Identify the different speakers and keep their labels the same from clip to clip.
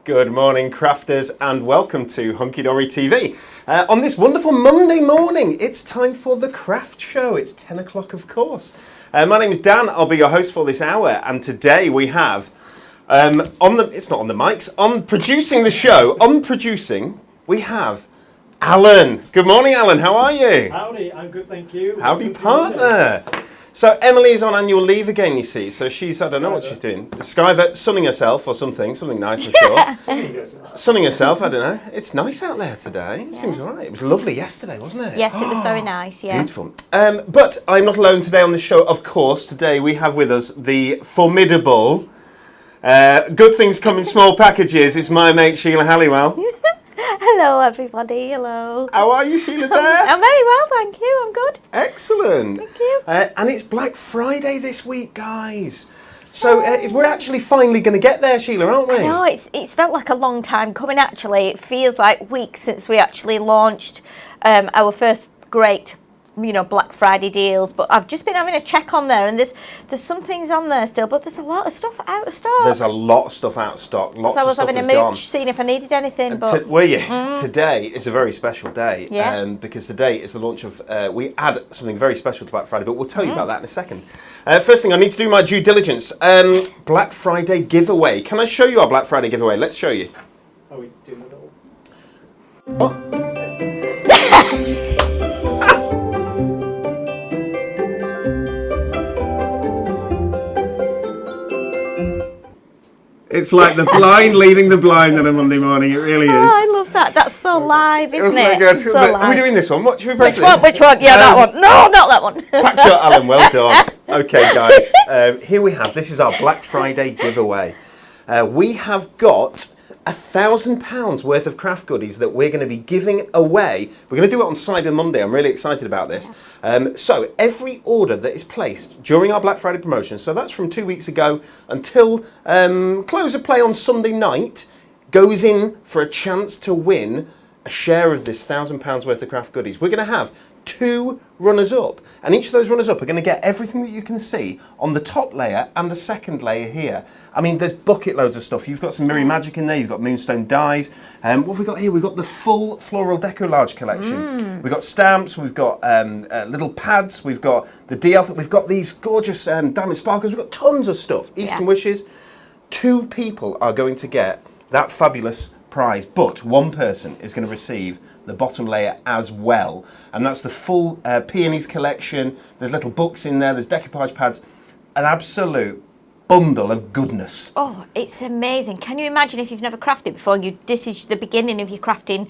Speaker 1: Good morning, crafters, and welcome to Hunky Dory TV. On this wonderful Monday morning, it's time for the craft show. It's 10 o'clock, of course. My name is Dan. I'll be your host for this hour, and today we have it's not on the mics, on producing the show, we have Alan. Good morning, Alan. How are you?
Speaker 2: Howdy, I'm good, thank you.
Speaker 1: Howdy, partner. So Emily is on annual leave again, you see. So she's, I don't know what she's doing. Skyver, sunning herself or something nice, I'm sure. Sunning herself, I don't know. It's nice out there today. It seems all right. It was lovely yesterday, wasn't it?
Speaker 3: Yes, it was very nice, yeah.
Speaker 1: Beautiful. But I'm not alone today on the show, of course. Today we have with us the formidable, good things come in small packages. It's my mate Sheila Halliwell.
Speaker 3: Hello, everybody. Hello.
Speaker 1: How are you, Sheila, there?
Speaker 3: I'm very well, thank you. I'm good.
Speaker 1: Excellent.
Speaker 3: Thank you.
Speaker 1: And it's Black Friday this week, guys. So we're actually finally going to get there, Sheila, aren't we?
Speaker 3: No, it's felt like a long time coming, actually. It feels like weeks since we actually launched our first great Black Friday deals, but I've just been having a check on there, and there's some things on there still, but there's a lot of stuff out of stock.
Speaker 1: There's a lot of stuff out of stock. Lots
Speaker 3: so I was
Speaker 1: of stuff
Speaker 3: having a
Speaker 1: has gone.
Speaker 3: mooch, seeing if I needed anything. But
Speaker 1: were you? Today is a very special day,
Speaker 3: Yeah.
Speaker 1: Because today is the launch of. We add something very special to Black Friday, but we'll tell you about that in a second. First thing, I need to do my due diligence. Black Friday giveaway. Can I show you our Black Friday giveaway? Let's show you.
Speaker 2: Are we doing it all?
Speaker 1: What? It's like the blind leading the blind on a Monday morning. It really is.
Speaker 3: Oh, I love that. That's so live, isn't
Speaker 1: Wasn't
Speaker 3: it?
Speaker 1: that good?
Speaker 3: So live.
Speaker 1: Are we doing this one? What should we press
Speaker 3: Which one? Which one? Yeah, that one. No, not that one.
Speaker 1: Pack shot, Alan. Well done. Okay, guys. Here we have. This is our Black Friday giveaway. We have got £1,000 worth of craft goodies that we're going to be giving away. We're going to do it on Cyber Monday. I'm really excited about this. So every order that is placed during our Black Friday promotion, so that's from 2 weeks ago until close of play on Sunday night, goes in for a chance to win a share of this £1,000 worth of craft goodies. We're going to have 2 runners-up, and each of those runners-up are going to get everything that you can see on the top layer and the second layer here. I mean, there's bucket loads of stuff. You've got some Mirror Magic in there, you've got Moonstone dies. What have we got here? We've got the full Floral Decolletage collection. We've got stamps, we've got little pads, we've got the DL, we've got these gorgeous diamond sparkles, we've got tons of stuff. Eastern Wishes. 2 people are going to get that fabulous prize, but one person is going to receive the bottom layer as well, and that's the full Peonies collection. There's little books in there, there's decoupage pads, an absolute bundle of goodness.
Speaker 3: Oh, it's amazing. Can you imagine if you've never crafted before, this is the beginning of your crafting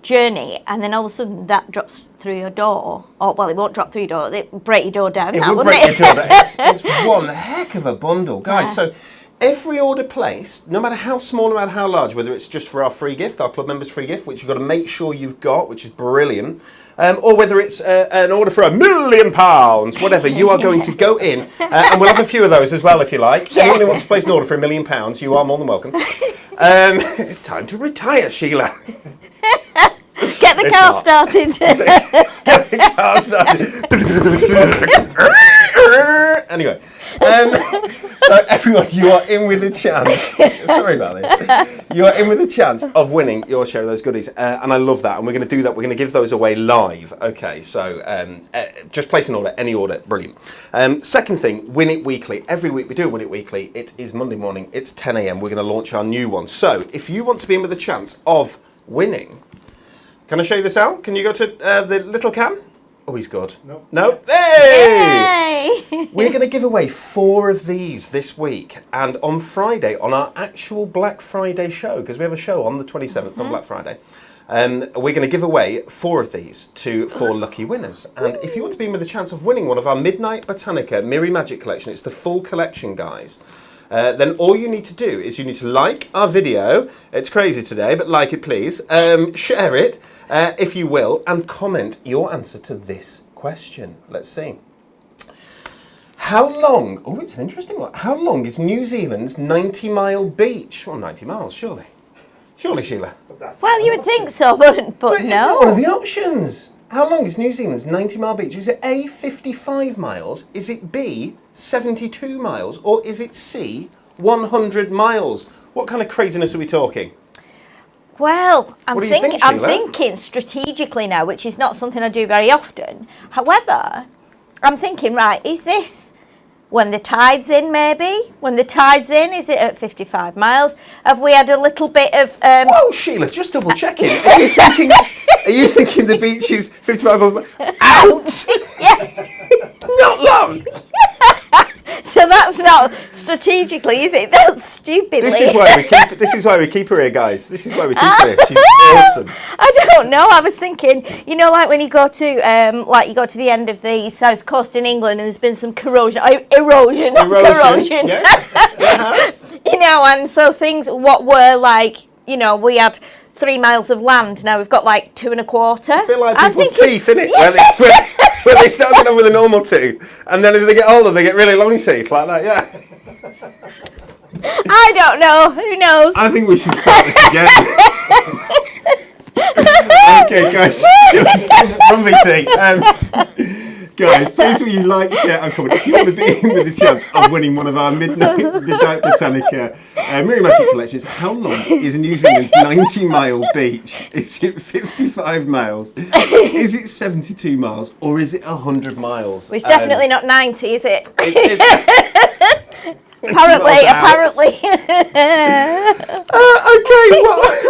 Speaker 3: journey, and then all of a sudden that drops through your door. Oh, well, it won't drop through your door, it'll break your door down.
Speaker 1: It
Speaker 3: now,
Speaker 1: will
Speaker 3: wouldn't
Speaker 1: break
Speaker 3: it?
Speaker 1: your door down. It's one heck of a bundle, guys.
Speaker 3: Yeah.
Speaker 1: So every order placed, no matter how small, no matter how large, whether it's just for our free gift, our club members free gift, which you've got to make sure you've got, which is brilliant, or whether it's an order for £1 million, whatever, you are going to go in, and we'll have a few of those as well if you like.
Speaker 3: Yeah.
Speaker 1: Anyone who wants to place an order for £1 million, you are more than welcome. It's time to retire, Sheila.
Speaker 3: Get the car started.
Speaker 1: Get the car started. Anyway, so everyone, you are in with a chance. Sorry about this. You are in with a chance of winning your share of those goodies, and I love that. And we're going to do that. We're going to give those away live. Okay, so just place an order, any order, brilliant. Second thing, win it weekly. Every week we do win it weekly. It is Monday morning. It's 10 a.m. We're going to launch our new one. So if you want to be in with a chance of winning, can I show you this out? Can you go to the little cam? Oh, he's good.
Speaker 2: Nope.
Speaker 1: No? Hey!
Speaker 3: Yay!
Speaker 1: We're going to give away 4 of these this week. And on Friday, on our actual Black Friday show, because we have a show on the 27th on Black Friday, we're going to give away 4 of these to 4 lucky winners. And if you want to be in with a chance of winning one of our Midnight Botanica Mirror Magic collection, it's the full collection, guys. Then all you need to do is you need to like our video. It's crazy today, but like it please. Share it, if you will, and comment your answer to this question. Let's see. How long, oh, it's an interesting one. How long is New Zealand's 90-mile beach? Well, 90 miles, surely. Surely, Sheila.
Speaker 3: Well, you would think so, but
Speaker 1: But
Speaker 3: no.
Speaker 1: it's not one of the options. How long is New Zealand's 90-mile beach? Is it A, 55 miles? Is it B, 72 miles? Or is it C, 100 miles? What kind of craziness are we talking?
Speaker 3: Well, I'm
Speaker 1: What do you think,
Speaker 3: I'm
Speaker 1: Sheila?
Speaker 3: thinking strategically now, which is not something I do very often. However, I'm thinking, right, is this when the tide's in, maybe? When the tide's in, is it at 55 miles? Have we had a little bit of...
Speaker 1: Whoa, Sheila, just double checking. Are you thinking the beach is 55 miles out?
Speaker 3: Yeah.
Speaker 1: Not long.
Speaker 3: So that's not strategically, is it? That's stupidly.
Speaker 1: This is why we keep her here, guys. This is why we keep her here. She's awesome.
Speaker 3: I don't know. I was thinking, you know, like when you go to, like you go to the end of the south coast in England, and there's been some erosion, not corrosion.
Speaker 1: Yes, there has.
Speaker 3: You know, and so things, what were like, you know, we had 3 miles of land. Now we've got like 2 1/4.
Speaker 1: It's a bit like people's teeth, isn't it? Yeah. Where they start off with a normal tooth, and then as they get older, they get really long teeth, like that. Yeah.
Speaker 3: I don't know. Who knows?
Speaker 1: I think we should start this again. Okay, guys. From VT. Guys, please will you like, share and comment if you want to be in with a chance of winning one of our Midnight Botanica Mirror Magic collections. How long is New Zealand's 90-mile beach? Is it 55 miles? Is it 72 miles? Or is it 100 miles?
Speaker 3: Well, it's definitely not 90, is it?
Speaker 1: Apparently. Okay,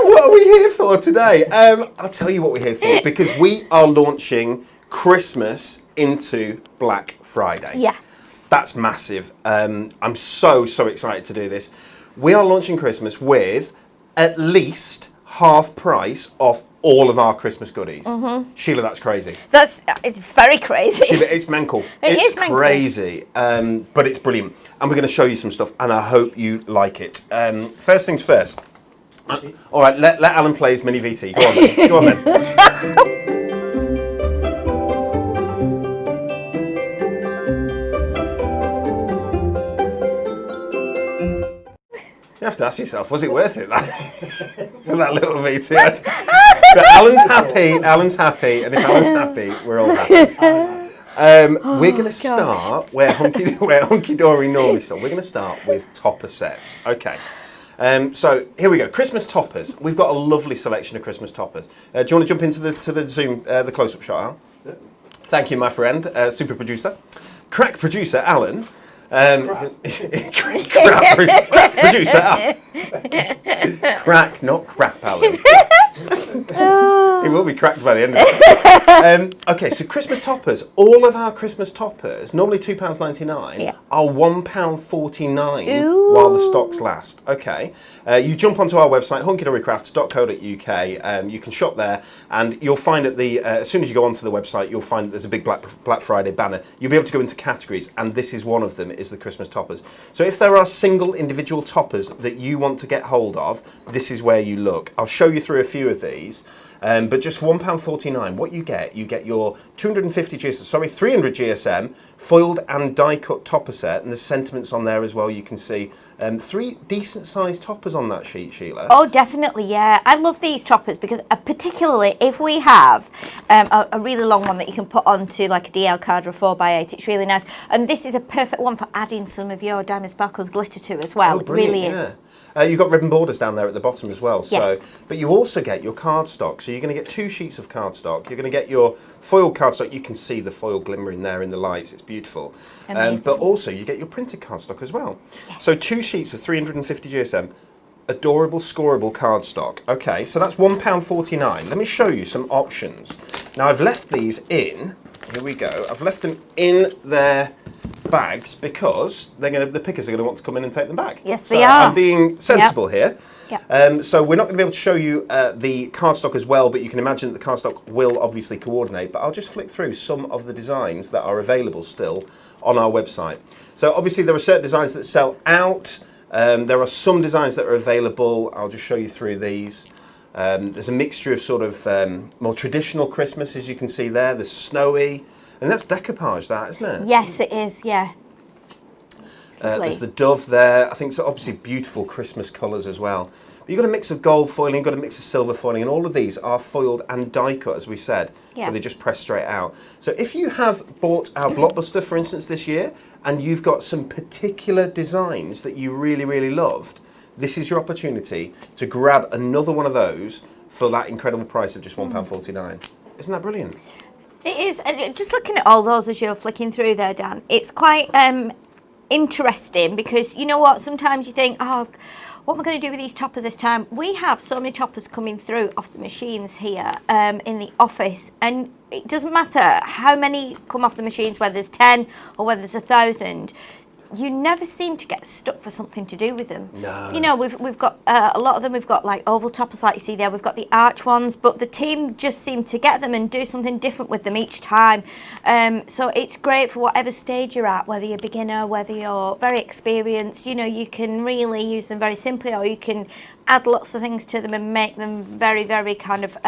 Speaker 1: what are we here for today? I'll tell you what we're here for, because we are launching Christmas into Black Friday.
Speaker 3: Yeah.
Speaker 1: That's massive. I'm so excited to do this. We are launching Christmas with at least half price off all of our Christmas goodies. Mm-hmm. Sheila, that's crazy.
Speaker 3: It's very crazy.
Speaker 1: Sheila, it's mental. It's crazy, but it's brilliant. And we're going to show you some stuff, and I hope you like it. First things first. All right, let Alan play his mini VT. Go on then. Go on then. You have to ask yourself, was it worth it? That little VT. But Alan's happy, and if Alan's happy, we're all happy. We're going to start where Hunky Dory normally starts. We're going to start with topper sets. Okay. So here we go. Christmas toppers. We've got a lovely selection of Christmas toppers. Do you want to jump into the zoom, the close-up shot, Al? Thank you, my friend, super producer, crack producer Alan. Crap producer Alan. Crack, not crap, Alan. It will be cracked by the end of it. Okay, so Christmas toppers. All of our Christmas toppers, normally £2.99, are £1.49 while the stocks last. Okay, you jump onto our website, hunkydorycrafts.co.uk. You can shop there, and you'll find at the as soon as you go onto the website, you'll find that there's a big Black Friday banner. You'll be able to go into categories, and this is one of them. Is the Christmas toppers. So if there are single individual toppers that you want to get hold of, this is where you look. I'll show you through a few of these. But just for £1.49, what you get your 300 GSM foiled and die cut topper set, and there's sentiments on there as well. You can see 3 decent sized toppers on that sheet, Sheila.
Speaker 3: Oh, definitely, yeah. I love these toppers because particularly if we have a really long one that you can put onto like a DL card or a 4x8, it's really nice. And this is a perfect one for adding some of your Diamond Sparkles glitter to as well. It really is.
Speaker 1: You've got ribbon borders down there at the bottom as well. So,
Speaker 3: yes.
Speaker 1: But you also get your cardstock. So you're going to get 2 sheets of cardstock. You're going to get your foil cardstock. You can see the foil glimmering there in the lights. It's beautiful. But also you get your printed cardstock as well. Yes. So 2 sheets of 350 GSM. Adorable, scoreable cardstock. Okay, so that's £1.49. Let me show you some options. Now I've left these in. Here we go. I've left them in their bags because the pickers are going to want to come in and take them back.
Speaker 3: Yes, they are.
Speaker 1: I'm being sensible here.
Speaker 3: Yep.
Speaker 1: So we're not going to be able to show you the cardstock as well, but you can imagine that the cardstock will obviously coordinate. But I'll just flick through some of the designs that are available still on our website. So obviously there are certain designs that sell out. There are some designs that are available. I'll just show you through these. There's a mixture of sort of more traditional Christmas, as you can see there. There's snowy, and that's decoupage, that, isn't it?
Speaker 3: Yes, it is, yeah.
Speaker 1: There's the dove there. I think so. Obviously beautiful Christmas colours as well. But you've got a mix of gold foiling, you've got a mix of silver foiling, and all of these are foiled and die cut, as we said.
Speaker 3: Yeah.
Speaker 1: So they just press straight out. So if you have bought our Blockbuster, for instance, this year, and you've got some particular designs that you really, really loved, this is your opportunity to grab another one of those for that incredible price of just £1.49. Isn't that brilliant?
Speaker 3: It is. And just looking at all those as you're flicking through there, Dan, it's quite interesting because you know what? Sometimes you think, oh, what am I going to do with these toppers this time? We have so many toppers coming through off the machines here in the office, and it doesn't matter how many come off the machines, whether there's 10 or whether there's 1,000. You never seem to get stuck for something to do with them.
Speaker 1: No.
Speaker 3: You know, we've got a lot of them. We've got like oval toppers, like you see there. We've got the arch ones, but the team just seem to get them and do something different with them each time. So it's great for whatever stage you're at, whether you're a beginner, whether you're very experienced. You know, you can really use them very simply, or you can add lots of things to them and make them very, very kind of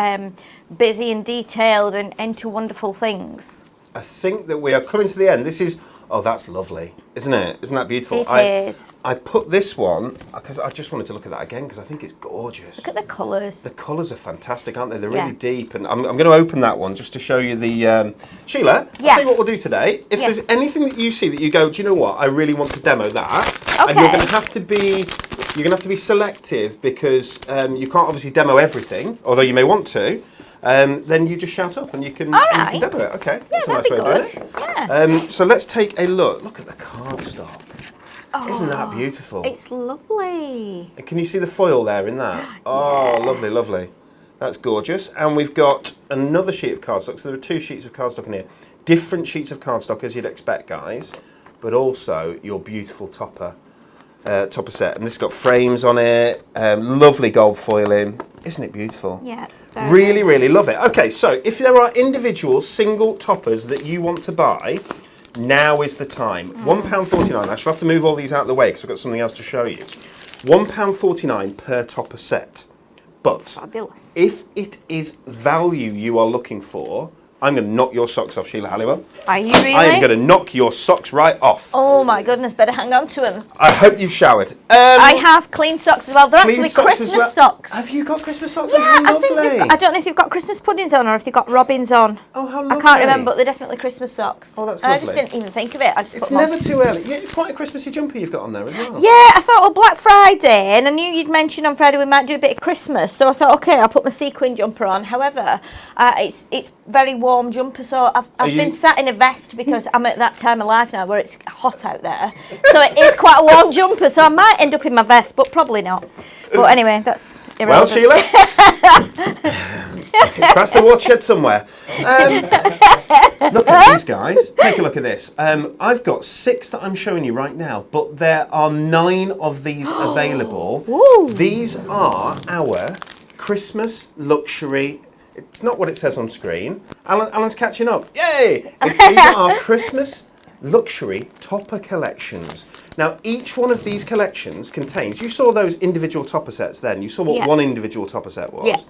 Speaker 3: busy and detailed and into wonderful things.
Speaker 1: I think that we are coming to the end. This is, oh, that's lovely, isn't it? Isn't that beautiful?
Speaker 3: It is.
Speaker 1: I put this one because I just wanted to look at that again because I think it's gorgeous.
Speaker 3: Look at the colours.
Speaker 1: The colours are fantastic, aren't they? They're
Speaker 3: Yeah.
Speaker 1: really deep. And I'm going to open that one just to show you the... Sheila, I'll
Speaker 3: Yes.
Speaker 1: tell you what we'll do today. If
Speaker 3: Yes.
Speaker 1: there's anything that you see that you go, do you know what? I really want to demo that. And
Speaker 3: Okay.
Speaker 1: you're going to have to be... You're going to have to be selective because you can't obviously demo everything, although you may want to. Then you just shout up and you can,
Speaker 3: All
Speaker 1: and you
Speaker 3: right.
Speaker 1: can demo it. Okay,
Speaker 3: Yeah,
Speaker 1: that's a nice
Speaker 3: that'd
Speaker 1: way
Speaker 3: be
Speaker 1: of doing it.
Speaker 3: good. Yeah.
Speaker 1: So let's take a look. Look at the cardstock. Isn't that beautiful?
Speaker 3: It's lovely.
Speaker 1: And can you see the foil there in that? Oh, lovely, lovely. That's gorgeous. And we've got another sheet of cardstock. So there are 2 sheets of cardstock in here. Different sheets of cardstock as you'd expect, guys. But also your beautiful topper set. And this has got frames on it. Lovely gold foiling. Isn't it beautiful?
Speaker 3: Yeah, it's very
Speaker 1: Really,
Speaker 3: nice.
Speaker 1: really love it. Okay, so if there are individual single toppers that you want to buy, now is the time. £1.49. I shall have to move all these out of the way because I've got something else to show you. £1.49 per topper set. But
Speaker 3: Fabulous.
Speaker 1: if it is value you are looking for, I'm going to knock your socks off, Sheila Halliwell.
Speaker 3: Are you really?
Speaker 1: I am going to knock your socks right off.
Speaker 3: Oh my goodness, better hang on to them.
Speaker 1: I hope you've showered.
Speaker 3: I have clean socks as well. They're
Speaker 1: clean
Speaker 3: actually
Speaker 1: socks
Speaker 3: Christmas
Speaker 1: as well.
Speaker 3: socks.
Speaker 1: Have you got Christmas socks?
Speaker 3: Yeah,
Speaker 1: Oh, how
Speaker 3: I think
Speaker 1: lovely.
Speaker 3: I don't know if they've got Christmas puddings on or if they've got robins on.
Speaker 1: Oh, how
Speaker 3: I
Speaker 1: lovely.
Speaker 3: can't remember, but they're definitely Christmas socks.
Speaker 1: Oh, that's
Speaker 3: and I just
Speaker 1: lovely.
Speaker 3: didn't even think of it. I just
Speaker 1: It's
Speaker 3: put them on.
Speaker 1: never too early. Yeah, it's quite a Christmassy jumper you've got on there as well.
Speaker 3: Yeah, I thought, well, Black Friday, and I knew you'd mentioned on Friday we might do a bit of Christmas, so I thought, okay, I'll put my sequin jumper on. However, it's very warm jumper, so I've been sat in a vest because I'm at that time of life now where it's hot out there. So it is quite a warm jumper, so I might end up in my vest, but probably not. But anyway, that's irrelevant.
Speaker 1: Well, Sheila, it's past the watershed somewhere. Look at these guys. Take a look at this. I've got 6 that I'm showing you right now, but there are 9 of these available.
Speaker 3: Ooh.
Speaker 1: These are our Christmas luxury. It's not what it says on screen. Alan's catching up. Yay! These are our Christmas luxury topper collections. Now, each one of these collections contains, you saw those individual topper sets then, you saw what one individual topper set was.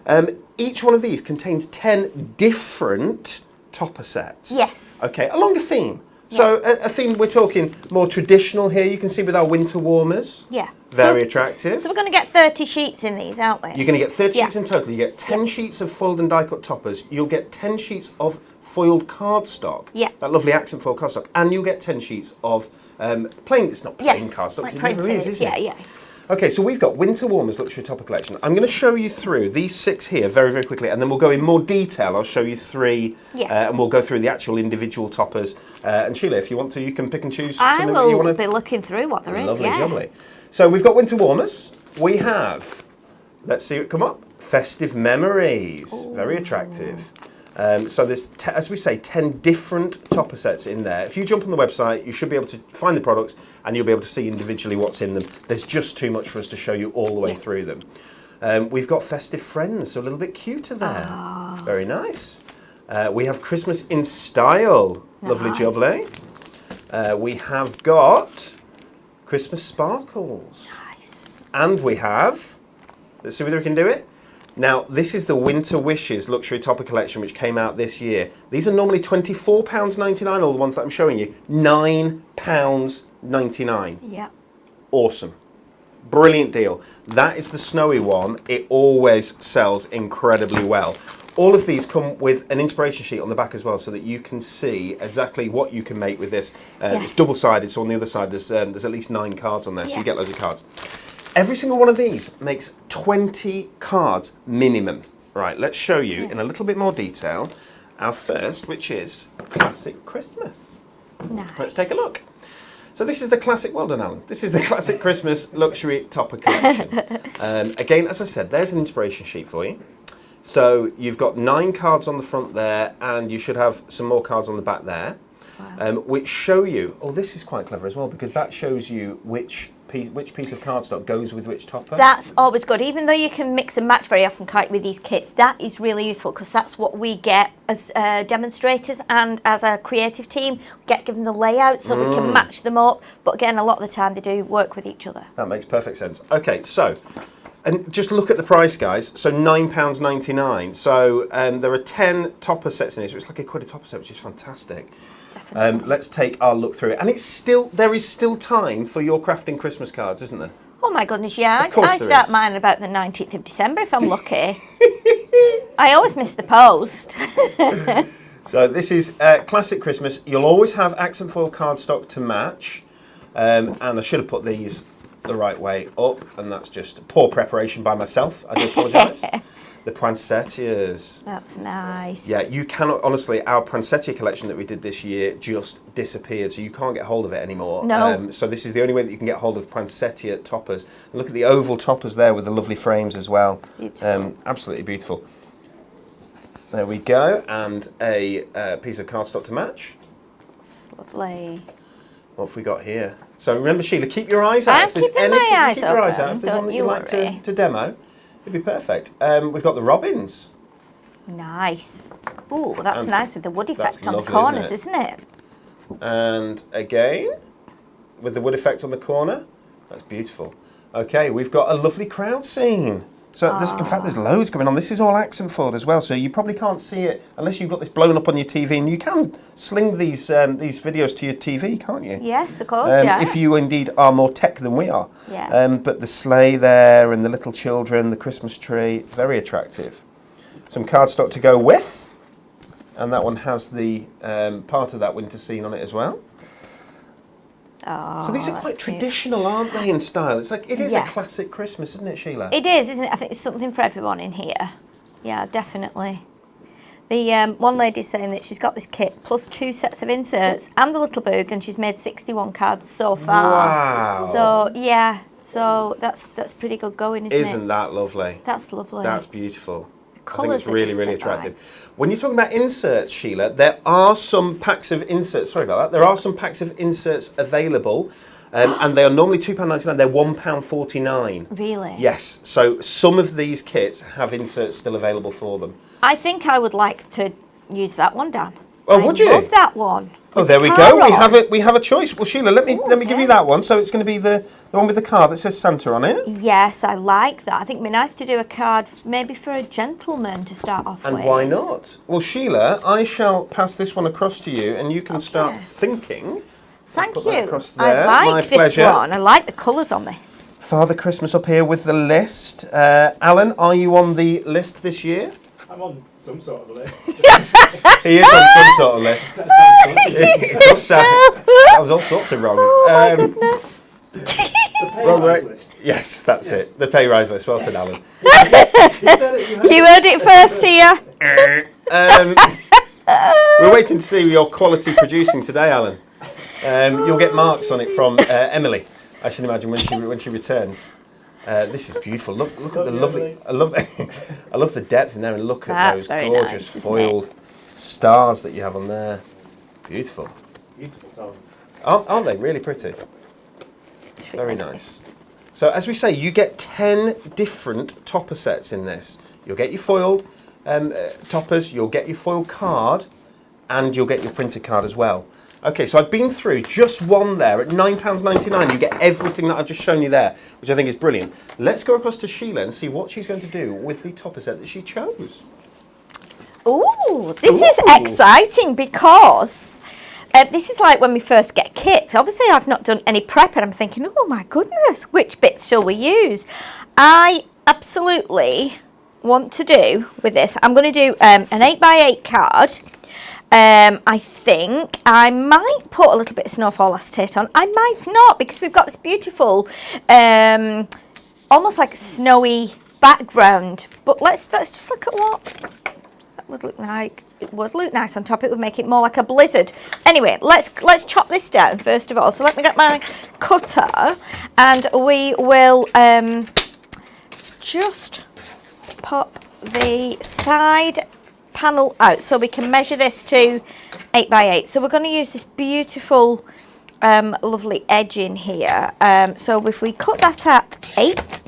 Speaker 3: Yeah.
Speaker 1: Each one of these contains 10 different topper sets.
Speaker 3: Yes.
Speaker 1: Okay, along a theme. So a theme, we're talking more traditional here, you can see with our winter warmers.
Speaker 3: Yeah.
Speaker 1: Very attractive.
Speaker 3: So we're going to get 30 sheets in these, aren't we?
Speaker 1: You're going to get 30
Speaker 3: Yeah.
Speaker 1: sheets in total. You get 10 sheets of foiled and die-cut toppers. You'll get 10 sheets of foiled cardstock.
Speaker 3: Yeah.
Speaker 1: That lovely accent foiled cardstock. And you'll get 10 sheets of plain, it's not plain
Speaker 3: Yes,
Speaker 1: cardstock,
Speaker 3: like
Speaker 1: it never is
Speaker 3: printed.
Speaker 1: it?
Speaker 3: Yeah, yeah.
Speaker 1: Okay, so we've got Winter Warmers Luxury Topper Collection. I'm going to show you through these 6 here very, very quickly, and then we'll go in more detail. I'll show you 3, and we'll go through the actual individual toppers. And Sheila, if you want to, you can pick and choose something that you
Speaker 3: I
Speaker 1: want
Speaker 3: will
Speaker 1: to...
Speaker 3: be looking through what there is,
Speaker 1: Lovely,
Speaker 3: yeah.
Speaker 1: jubbly. So we've got Winter Warmers. We have, let's see it come up, Festive Memories. Ooh. Very attractive. So there's, as we say, 10 different topper sets in there. If you jump on the website, you should be able to find the products and you'll be able to see individually what's in them. There's just too much for us to show you all the way through them. We've got Festive Friends, so a little bit cuter there. Very nice. We have Christmas in Style. Lovely jubbly. We have got Christmas Sparkles. Nice. And we have, let's see whether we can do it. Now, this is the Winter Wishes Luxury Topper Collection, which came out this year. These are normally £24.99, all the ones that I'm showing you. £9.99.
Speaker 3: Yeah.
Speaker 1: Awesome. Brilliant deal. That is the snowy one. It always sells incredibly well. All of these come with an inspiration sheet on the back as well, so that you can see exactly what you can make with this. It's double-sided, so on the other side there's at least 9 cards on there, so you get loads of cards. Every single one of these makes 20 cards minimum. Right, let's show you in a little bit more detail our first, which is Classic Christmas.
Speaker 3: Nice.
Speaker 1: Let's take a look. So this is the classic, well done Alan, this is the Classic Christmas Luxury Topper Collection. Again, as I said, there's an inspiration sheet for you. So you've got 9 cards on the front there, and you should have some more cards on the back there, which show you, oh, this is quite clever as well, because that shows you which piece of cardstock goes with which topper.
Speaker 3: That's always good, even though you can mix and match very often, can't you, with these kits. That is really useful, because that's what we get as demonstrators and as a creative team. We get given the layout so we can match them up, but again, a lot of the time they do work with each other.
Speaker 1: That makes perfect sense. Okay, so, and just look at the price, guys. So £9.99. So there are 10 topper sets in this, so it's like £1 a topper set, which is fantastic. Let's take our look through it. And there is still time for your crafting Christmas cards, isn't there?
Speaker 3: Oh my goodness, yeah.
Speaker 1: Of course
Speaker 3: I
Speaker 1: there
Speaker 3: start
Speaker 1: is.
Speaker 3: mine about the 19th of December if I'm lucky. I always miss the post.
Speaker 1: So this is Classic Christmas. You'll always have accent foil cardstock to match. And I should have put these the right way up, and that's just poor preparation by myself. I do apologise. The poinsettias.
Speaker 3: That's nice.
Speaker 1: Yeah, you cannot, honestly, our poinsettia collection that we did this year just disappeared, so you can't get hold of it anymore.
Speaker 3: No.
Speaker 1: So this is the only way that you can get hold of poinsettia toppers. And look at the oval toppers there with the lovely frames as well.
Speaker 3: Beautiful.
Speaker 1: Absolutely beautiful. There we go, and a piece of cardstock to match.
Speaker 3: It's lovely.
Speaker 1: What have we got here? So remember, Sheila, keep your eyes out.
Speaker 3: I'm
Speaker 1: If there's
Speaker 3: keeping my
Speaker 1: anything,
Speaker 3: eyes
Speaker 1: keep your eyes out.
Speaker 3: open,
Speaker 1: If there's one
Speaker 3: don't
Speaker 1: that
Speaker 3: you
Speaker 1: you'd like
Speaker 3: worry.
Speaker 1: to demo, it'd be perfect. We've got the robins.
Speaker 3: Nice. Ooh, that's nice with the wood
Speaker 1: that's
Speaker 3: effect on the
Speaker 1: lovely,
Speaker 3: corners,
Speaker 1: isn't
Speaker 3: isn't it?
Speaker 1: And again, with the wood effect on the corner. That's beautiful. Okay, we've got a lovely crowd scene. So in fact, there's loads going on. This is all accent foiled as well, so you probably can't see it unless you've got this blown up on your TV, and you can sling these videos to your TV, can't you?
Speaker 3: Yes, of course, yeah.
Speaker 1: If you indeed are more tech than we are.
Speaker 3: Yeah.
Speaker 1: But the sleigh there and the little children, the Christmas tree, very attractive. Some cardstock to go with, and that one has the part of that winter scene on it as well.
Speaker 3: Oh,
Speaker 1: So these are
Speaker 3: that's
Speaker 1: quite
Speaker 3: cute.
Speaker 1: traditional, aren't they, in style? It's like, it is
Speaker 3: Yeah.
Speaker 1: a classic Christmas, isn't it, Sheila?
Speaker 3: It is, isn't it? I think there's something for everyone in here. Yeah, definitely. The one lady's saying that she's got this kit plus 2 sets of inserts and the little book, and she's made 61 cards so far.
Speaker 1: Wow.
Speaker 3: So yeah, so that's pretty good going, isn't it?
Speaker 1: Isn't that lovely?
Speaker 3: That's lovely.
Speaker 1: That's beautiful. I think
Speaker 3: colours
Speaker 1: it's
Speaker 3: are
Speaker 1: really,
Speaker 3: just
Speaker 1: really
Speaker 3: a vibe.
Speaker 1: attractive. When you're talking about inserts, Sheila, there are some packs of inserts. Sorry about that. There are some packs of inserts available, and they are normally £2.99. They're £1.49.
Speaker 3: Really?
Speaker 1: Yes. So some of these kits have inserts still available for them.
Speaker 3: I think I would like to use that one, Dan.
Speaker 1: Oh, would you?
Speaker 3: I love that one.
Speaker 1: Oh,
Speaker 3: with
Speaker 1: there we
Speaker 3: car
Speaker 1: go.
Speaker 3: on.
Speaker 1: We have a choice. Well, Sheila, let me give
Speaker 3: okay.
Speaker 1: you that one. So it's going to be the one with the card that says Santa on it.
Speaker 3: Yes, I like that. I think it'd be nice to do a card maybe for a gentleman to start off with.
Speaker 1: And why not? Well, Sheila, I shall pass this one across to you, and you can start thinking.
Speaker 3: Thank
Speaker 1: Put that
Speaker 3: you.
Speaker 1: across
Speaker 3: I
Speaker 1: there.
Speaker 3: like
Speaker 1: My
Speaker 3: this
Speaker 1: pleasure.
Speaker 3: one. I like the colours on this.
Speaker 1: Father Christmas up here with the list. Alan, are you on the list this year?
Speaker 2: I'm on some sort of list.
Speaker 1: He is on some sort of list.
Speaker 2: That sounds good.
Speaker 1: It does sound. That was all sorts of wrong.
Speaker 3: Oh my goodness.
Speaker 2: The pay
Speaker 1: Wrong
Speaker 2: rise
Speaker 1: way.
Speaker 2: list.
Speaker 1: Yes, that's it. The pay rise list. Well said, Alan.
Speaker 2: You said it, you had
Speaker 3: You
Speaker 2: it.
Speaker 3: heard it first here.
Speaker 1: We're waiting to see your quality producing today, Alan. You'll get marks on it from Emily, I should imagine, when she returns. This is beautiful. Look at the lovely. I love the depth in there, and look at
Speaker 3: That's
Speaker 1: those
Speaker 3: very
Speaker 1: gorgeous
Speaker 3: nice, isn't
Speaker 1: foiled stars that you have on there. Beautiful,
Speaker 2: Beautiful talent.
Speaker 1: aren't they? Really pretty. Very nice. So as we say, you get 10 different topper sets in this. You'll get your foiled toppers, you'll get your foiled card, and you'll get your printed card as well. Okay, so I've been through just one there at £9.99. You get everything that I've just shown you there, which I think is brilliant. Let's go across to Sheila and see what she's going to do with the topper set that she chose.
Speaker 3: Ooh, this is
Speaker 1: Ooh.
Speaker 3: exciting because this is like when we first get kits. Obviously, I've not done any prep, and I'm thinking, oh my goodness, which bits shall we use? I absolutely want to do with this. I'm going to do an 8x8 card. I think I might put a little bit of snowfall acetate on. I might not, because we've got this beautiful almost like a snowy background. But let's just look at what that would look like. It would look nice on top. It would make it more like a blizzard. Anyway, let's chop this down first of all. So let me get my cutter, and we will just pop the side panel out so we can measure this to 8 by 8. So we're going to use this beautiful lovely edge in here. So if we cut that at 8,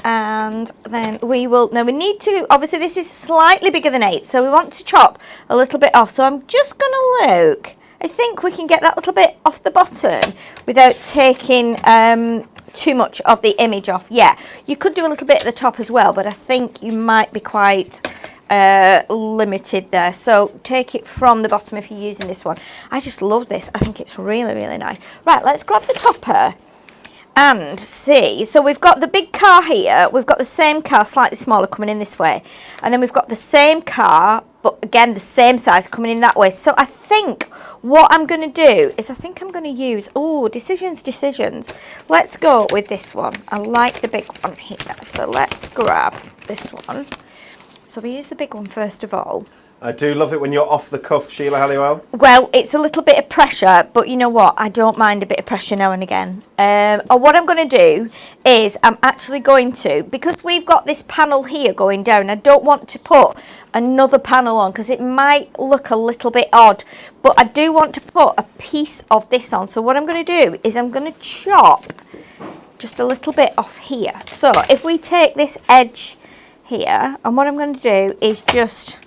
Speaker 3: and then we will, now we need to, obviously this is slightly bigger than 8, so we want to chop a little bit off. So I'm just going to look, I think we can get that little bit off the bottom without taking too much of the image off. Yeah, you could do a little bit at the top as well, but I think you might be quite limited there. So take it from the bottom if you're using this one. I just love this. I think it's really, really nice. Right, let's grab the topper and see. So we've got the big car here. We've got the same car, slightly smaller, coming in this way. And then we've got the same car, but again, the same size coming in that way. So I think what I'm going to do is I think I'm going to use, decisions. Let's go with this one. I like the big one here. So let's grab this one. So we use the big one first of all.
Speaker 1: I do love it when you're off the cuff, Sheila Halliwell.
Speaker 3: Well, it's a little bit of pressure, but you know what? I don't mind a bit of pressure now and again. Or what I'm going to do is I'm actually going to, because we've got this panel here going down, I don't want to put another panel on because it might look a little bit odd, but I do want to put a piece of this on. So what I'm going to do is I'm going to chop just a little bit off here. So if we take this edge here, and what I'm going to do is just,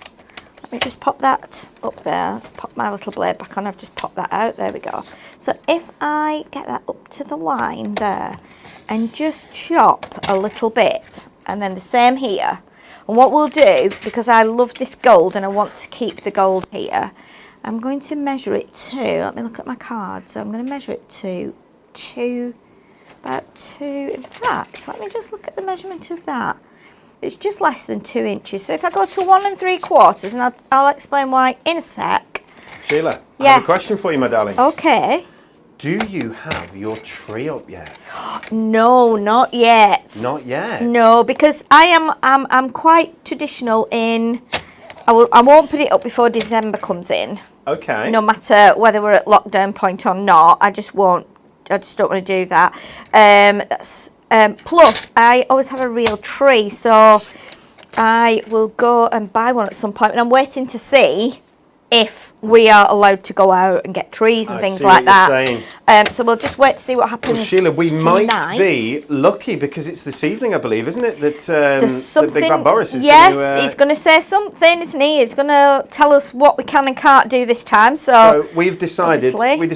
Speaker 3: let me just pop that up there. Let's pop my little blade back on. I've just popped that out. There we go. So if I get that up to the line there and just chop a little bit, and then the same here. And what we'll do, because I love this gold and I want to keep the gold here, I'm going to measure it to, let me look at my card. So I'm going to measure it to about 2. In fact, let me just look at the measurement of that. It's just less than 2 inches. So if I go to 1 3/4, and I'll explain why in a sec.
Speaker 1: Sheila, I
Speaker 3: Yes.
Speaker 1: have a question for you, my darling.
Speaker 3: Okay.
Speaker 1: Do you have your tree up yet?
Speaker 3: No, not yet.
Speaker 1: Not yet.
Speaker 3: No, because I'm quite traditional in. I won't put it up before December comes in.
Speaker 1: Okay.
Speaker 3: No matter whether we're at lockdown point or not, I just won't. I just don't want to do that. Plus, I always have a real tree, so I will go and buy one at some point. And I'm waiting to see if we are allowed to go out and get trees and things like that. So we'll just wait to see what happens.
Speaker 1: Well, Sheila, we
Speaker 3: tonight.
Speaker 1: might be lucky because it's this evening, I believe, isn't it? That
Speaker 3: There's
Speaker 1: Big Bad Boris is
Speaker 3: yes,
Speaker 1: going to...
Speaker 3: he's going to say something, isn't he? He's going to tell us what we can and can't do this time. So
Speaker 1: we've decided,
Speaker 3: obviously.
Speaker 1: we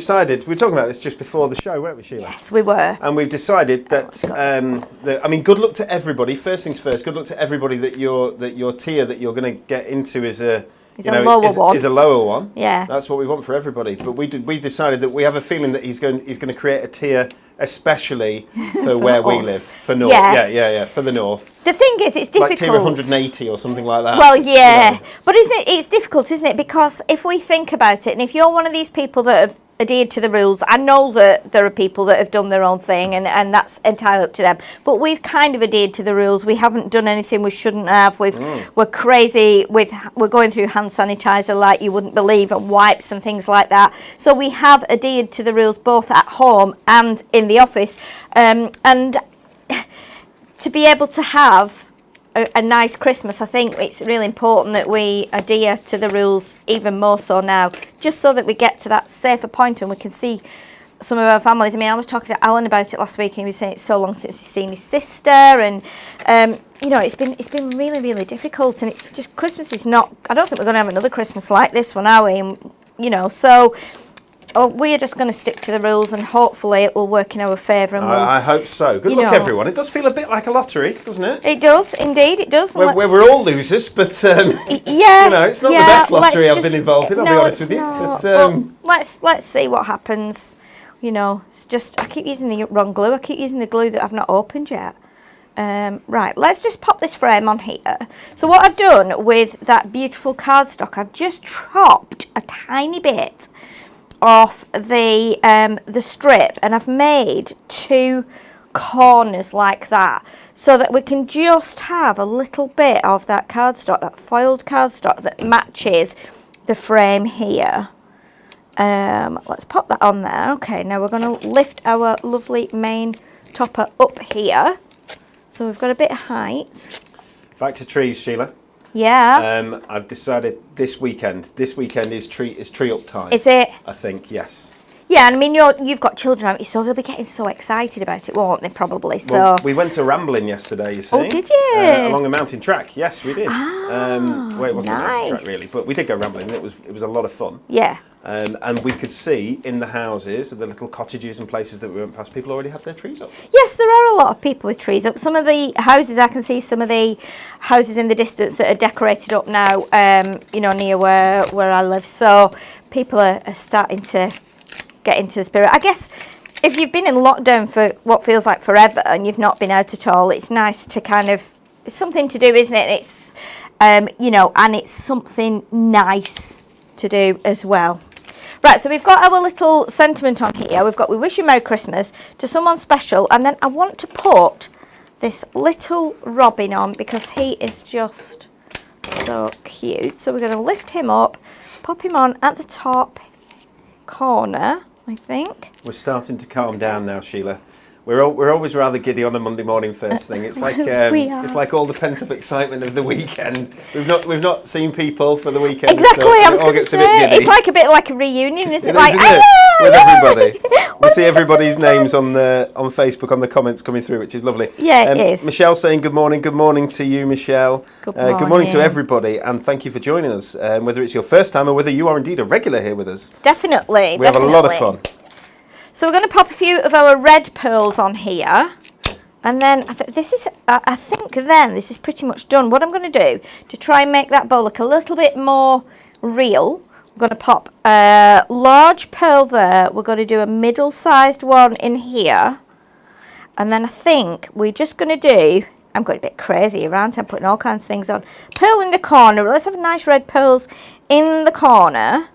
Speaker 1: were talking about this just before the show, weren't we, Sheila?
Speaker 3: Yes, we were.
Speaker 1: And we've decided that, I mean, good luck to everybody. First things first, good luck to everybody that your tier that you're going to get into is a...
Speaker 3: Is a lower one.
Speaker 1: Yeah, that's what we want for everybody. But we decided that we have a feeling that he's going to create a tier especially for where we live, for North. Yeah, for the North.
Speaker 3: The thing is, it's difficult.
Speaker 1: Like tier 180 or something like that.
Speaker 3: Well, yeah, you know. But it's difficult, isn't it? Because if we think about it, and if you're one of these people that have adhered to the rules, I know that there are people that have done their own thing, and that's entirely up to them. But we've kind of adhered to the rules. We haven't done anything we shouldn't have. We're crazy we're going through hand sanitizer like you wouldn't believe, and wipes and things like that. So we have adhered to the rules both at home and in the office, and to be able to have a nice Christmas, I think it's really important that we adhere to the rules even more so now, just so that we get to that safer point and we can see some of our families. I mean, I was talking to Alan about it last week, and he was saying it's so long since he's seen his sister, and you know, it's been really, really difficult, and it's just, Christmas is not, I don't think we're going to have another Christmas like this one, are we? And, you know, so we are just going to stick to the rules, and hopefully it will work in our favour.
Speaker 1: I hope so. Good luck, everyone. It does feel a bit like a lottery, doesn't it?
Speaker 3: It does, indeed, it does.
Speaker 1: We're all losers, but
Speaker 3: yeah,
Speaker 1: you know, it's not the best lottery I've been involved in. I'll be honest with you.
Speaker 3: But, let's see what happens. You know, it's just, I keep using the wrong glue. I keep using the glue that I've not opened yet. Right, let's just pop this frame on here. So what I've done with that beautiful cardstock, I've just chopped a tiny bit off the strip, and I've made 2 corners like that, so that we can just have a little bit of that cardstock, that foiled cardstock that matches the frame here. Let's pop that on there. Okay, now we're going to lift our lovely main topper up here, so we've got a bit of height.
Speaker 1: Back to trees, Sheila.
Speaker 3: Yeah.
Speaker 1: I've decided this weekend is tree up time.
Speaker 3: Is it?
Speaker 1: I think, yes.
Speaker 3: Yeah, and I mean, you've got children, haven't you? So they'll be getting so excited about it, won't they, probably? So
Speaker 1: Well, we went to rambling yesterday, you see.
Speaker 3: Oh, did you?
Speaker 1: Along a mountain track. Yes, we did. Well, it wasn't a mountain track,
Speaker 3: nice.
Speaker 1: really, but we did go rambling. It was a lot of fun.
Speaker 3: Yeah.
Speaker 1: And we could see in the houses, the little cottages and places that we went past, people already had their trees up.
Speaker 3: Yes, there are a lot of people with trees up. Some of the houses, I can see some of the houses in the distance that are decorated up now, near where I live. So people are starting to get into the spirit. I guess if you've been in lockdown for what feels like forever and you've not been out at all, it's nice to it's something to do, isn't it? It's, and it's something nice to do as well. Right, so we've got our little sentiment on here. We wish you Merry Christmas to someone special, and then I want to put this little Robin on because he is just so cute. So we're going to lift him up, pop him on at the top corner, I think.
Speaker 1: We're starting to calm down now, Sheila. We're always rather giddy on a Monday morning first thing. It's like it's like all the pent up excitement of the weekend. We've not seen people for the weekend.
Speaker 3: Exactly,
Speaker 1: So
Speaker 3: I was
Speaker 1: it all
Speaker 3: going to
Speaker 1: gets a bit
Speaker 3: say
Speaker 1: giddy.
Speaker 3: it's like a bit like a reunion, isn't it?
Speaker 1: It
Speaker 3: Like,
Speaker 1: is, isn't it? With everybody. We
Speaker 3: What
Speaker 1: see
Speaker 3: have we
Speaker 1: everybody's
Speaker 3: done?
Speaker 1: names on Facebook on the comments coming through, which is lovely.
Speaker 3: Yeah, it is.
Speaker 1: Michelle saying good morning. Good morning to you, Michelle.
Speaker 3: Good
Speaker 1: Good morning to
Speaker 3: morning.
Speaker 1: everybody, and thank you for joining us. Whether it's your first time or whether you are indeed a regular here with us,
Speaker 3: Definitely.
Speaker 1: we have a lot of fun.
Speaker 3: So we're going to pop a few of our red pearls on here. And then this is pretty much done. What I'm going to do to try and make that bow look a little bit more real, I'm going to pop a large pearl there. We're going to do a middle-sized one in here. And then I think we're just going to do, I'm going a bit crazy around, I'm putting all kinds of things on. Pearl in the corner. Let's have nice red pearls in the corner,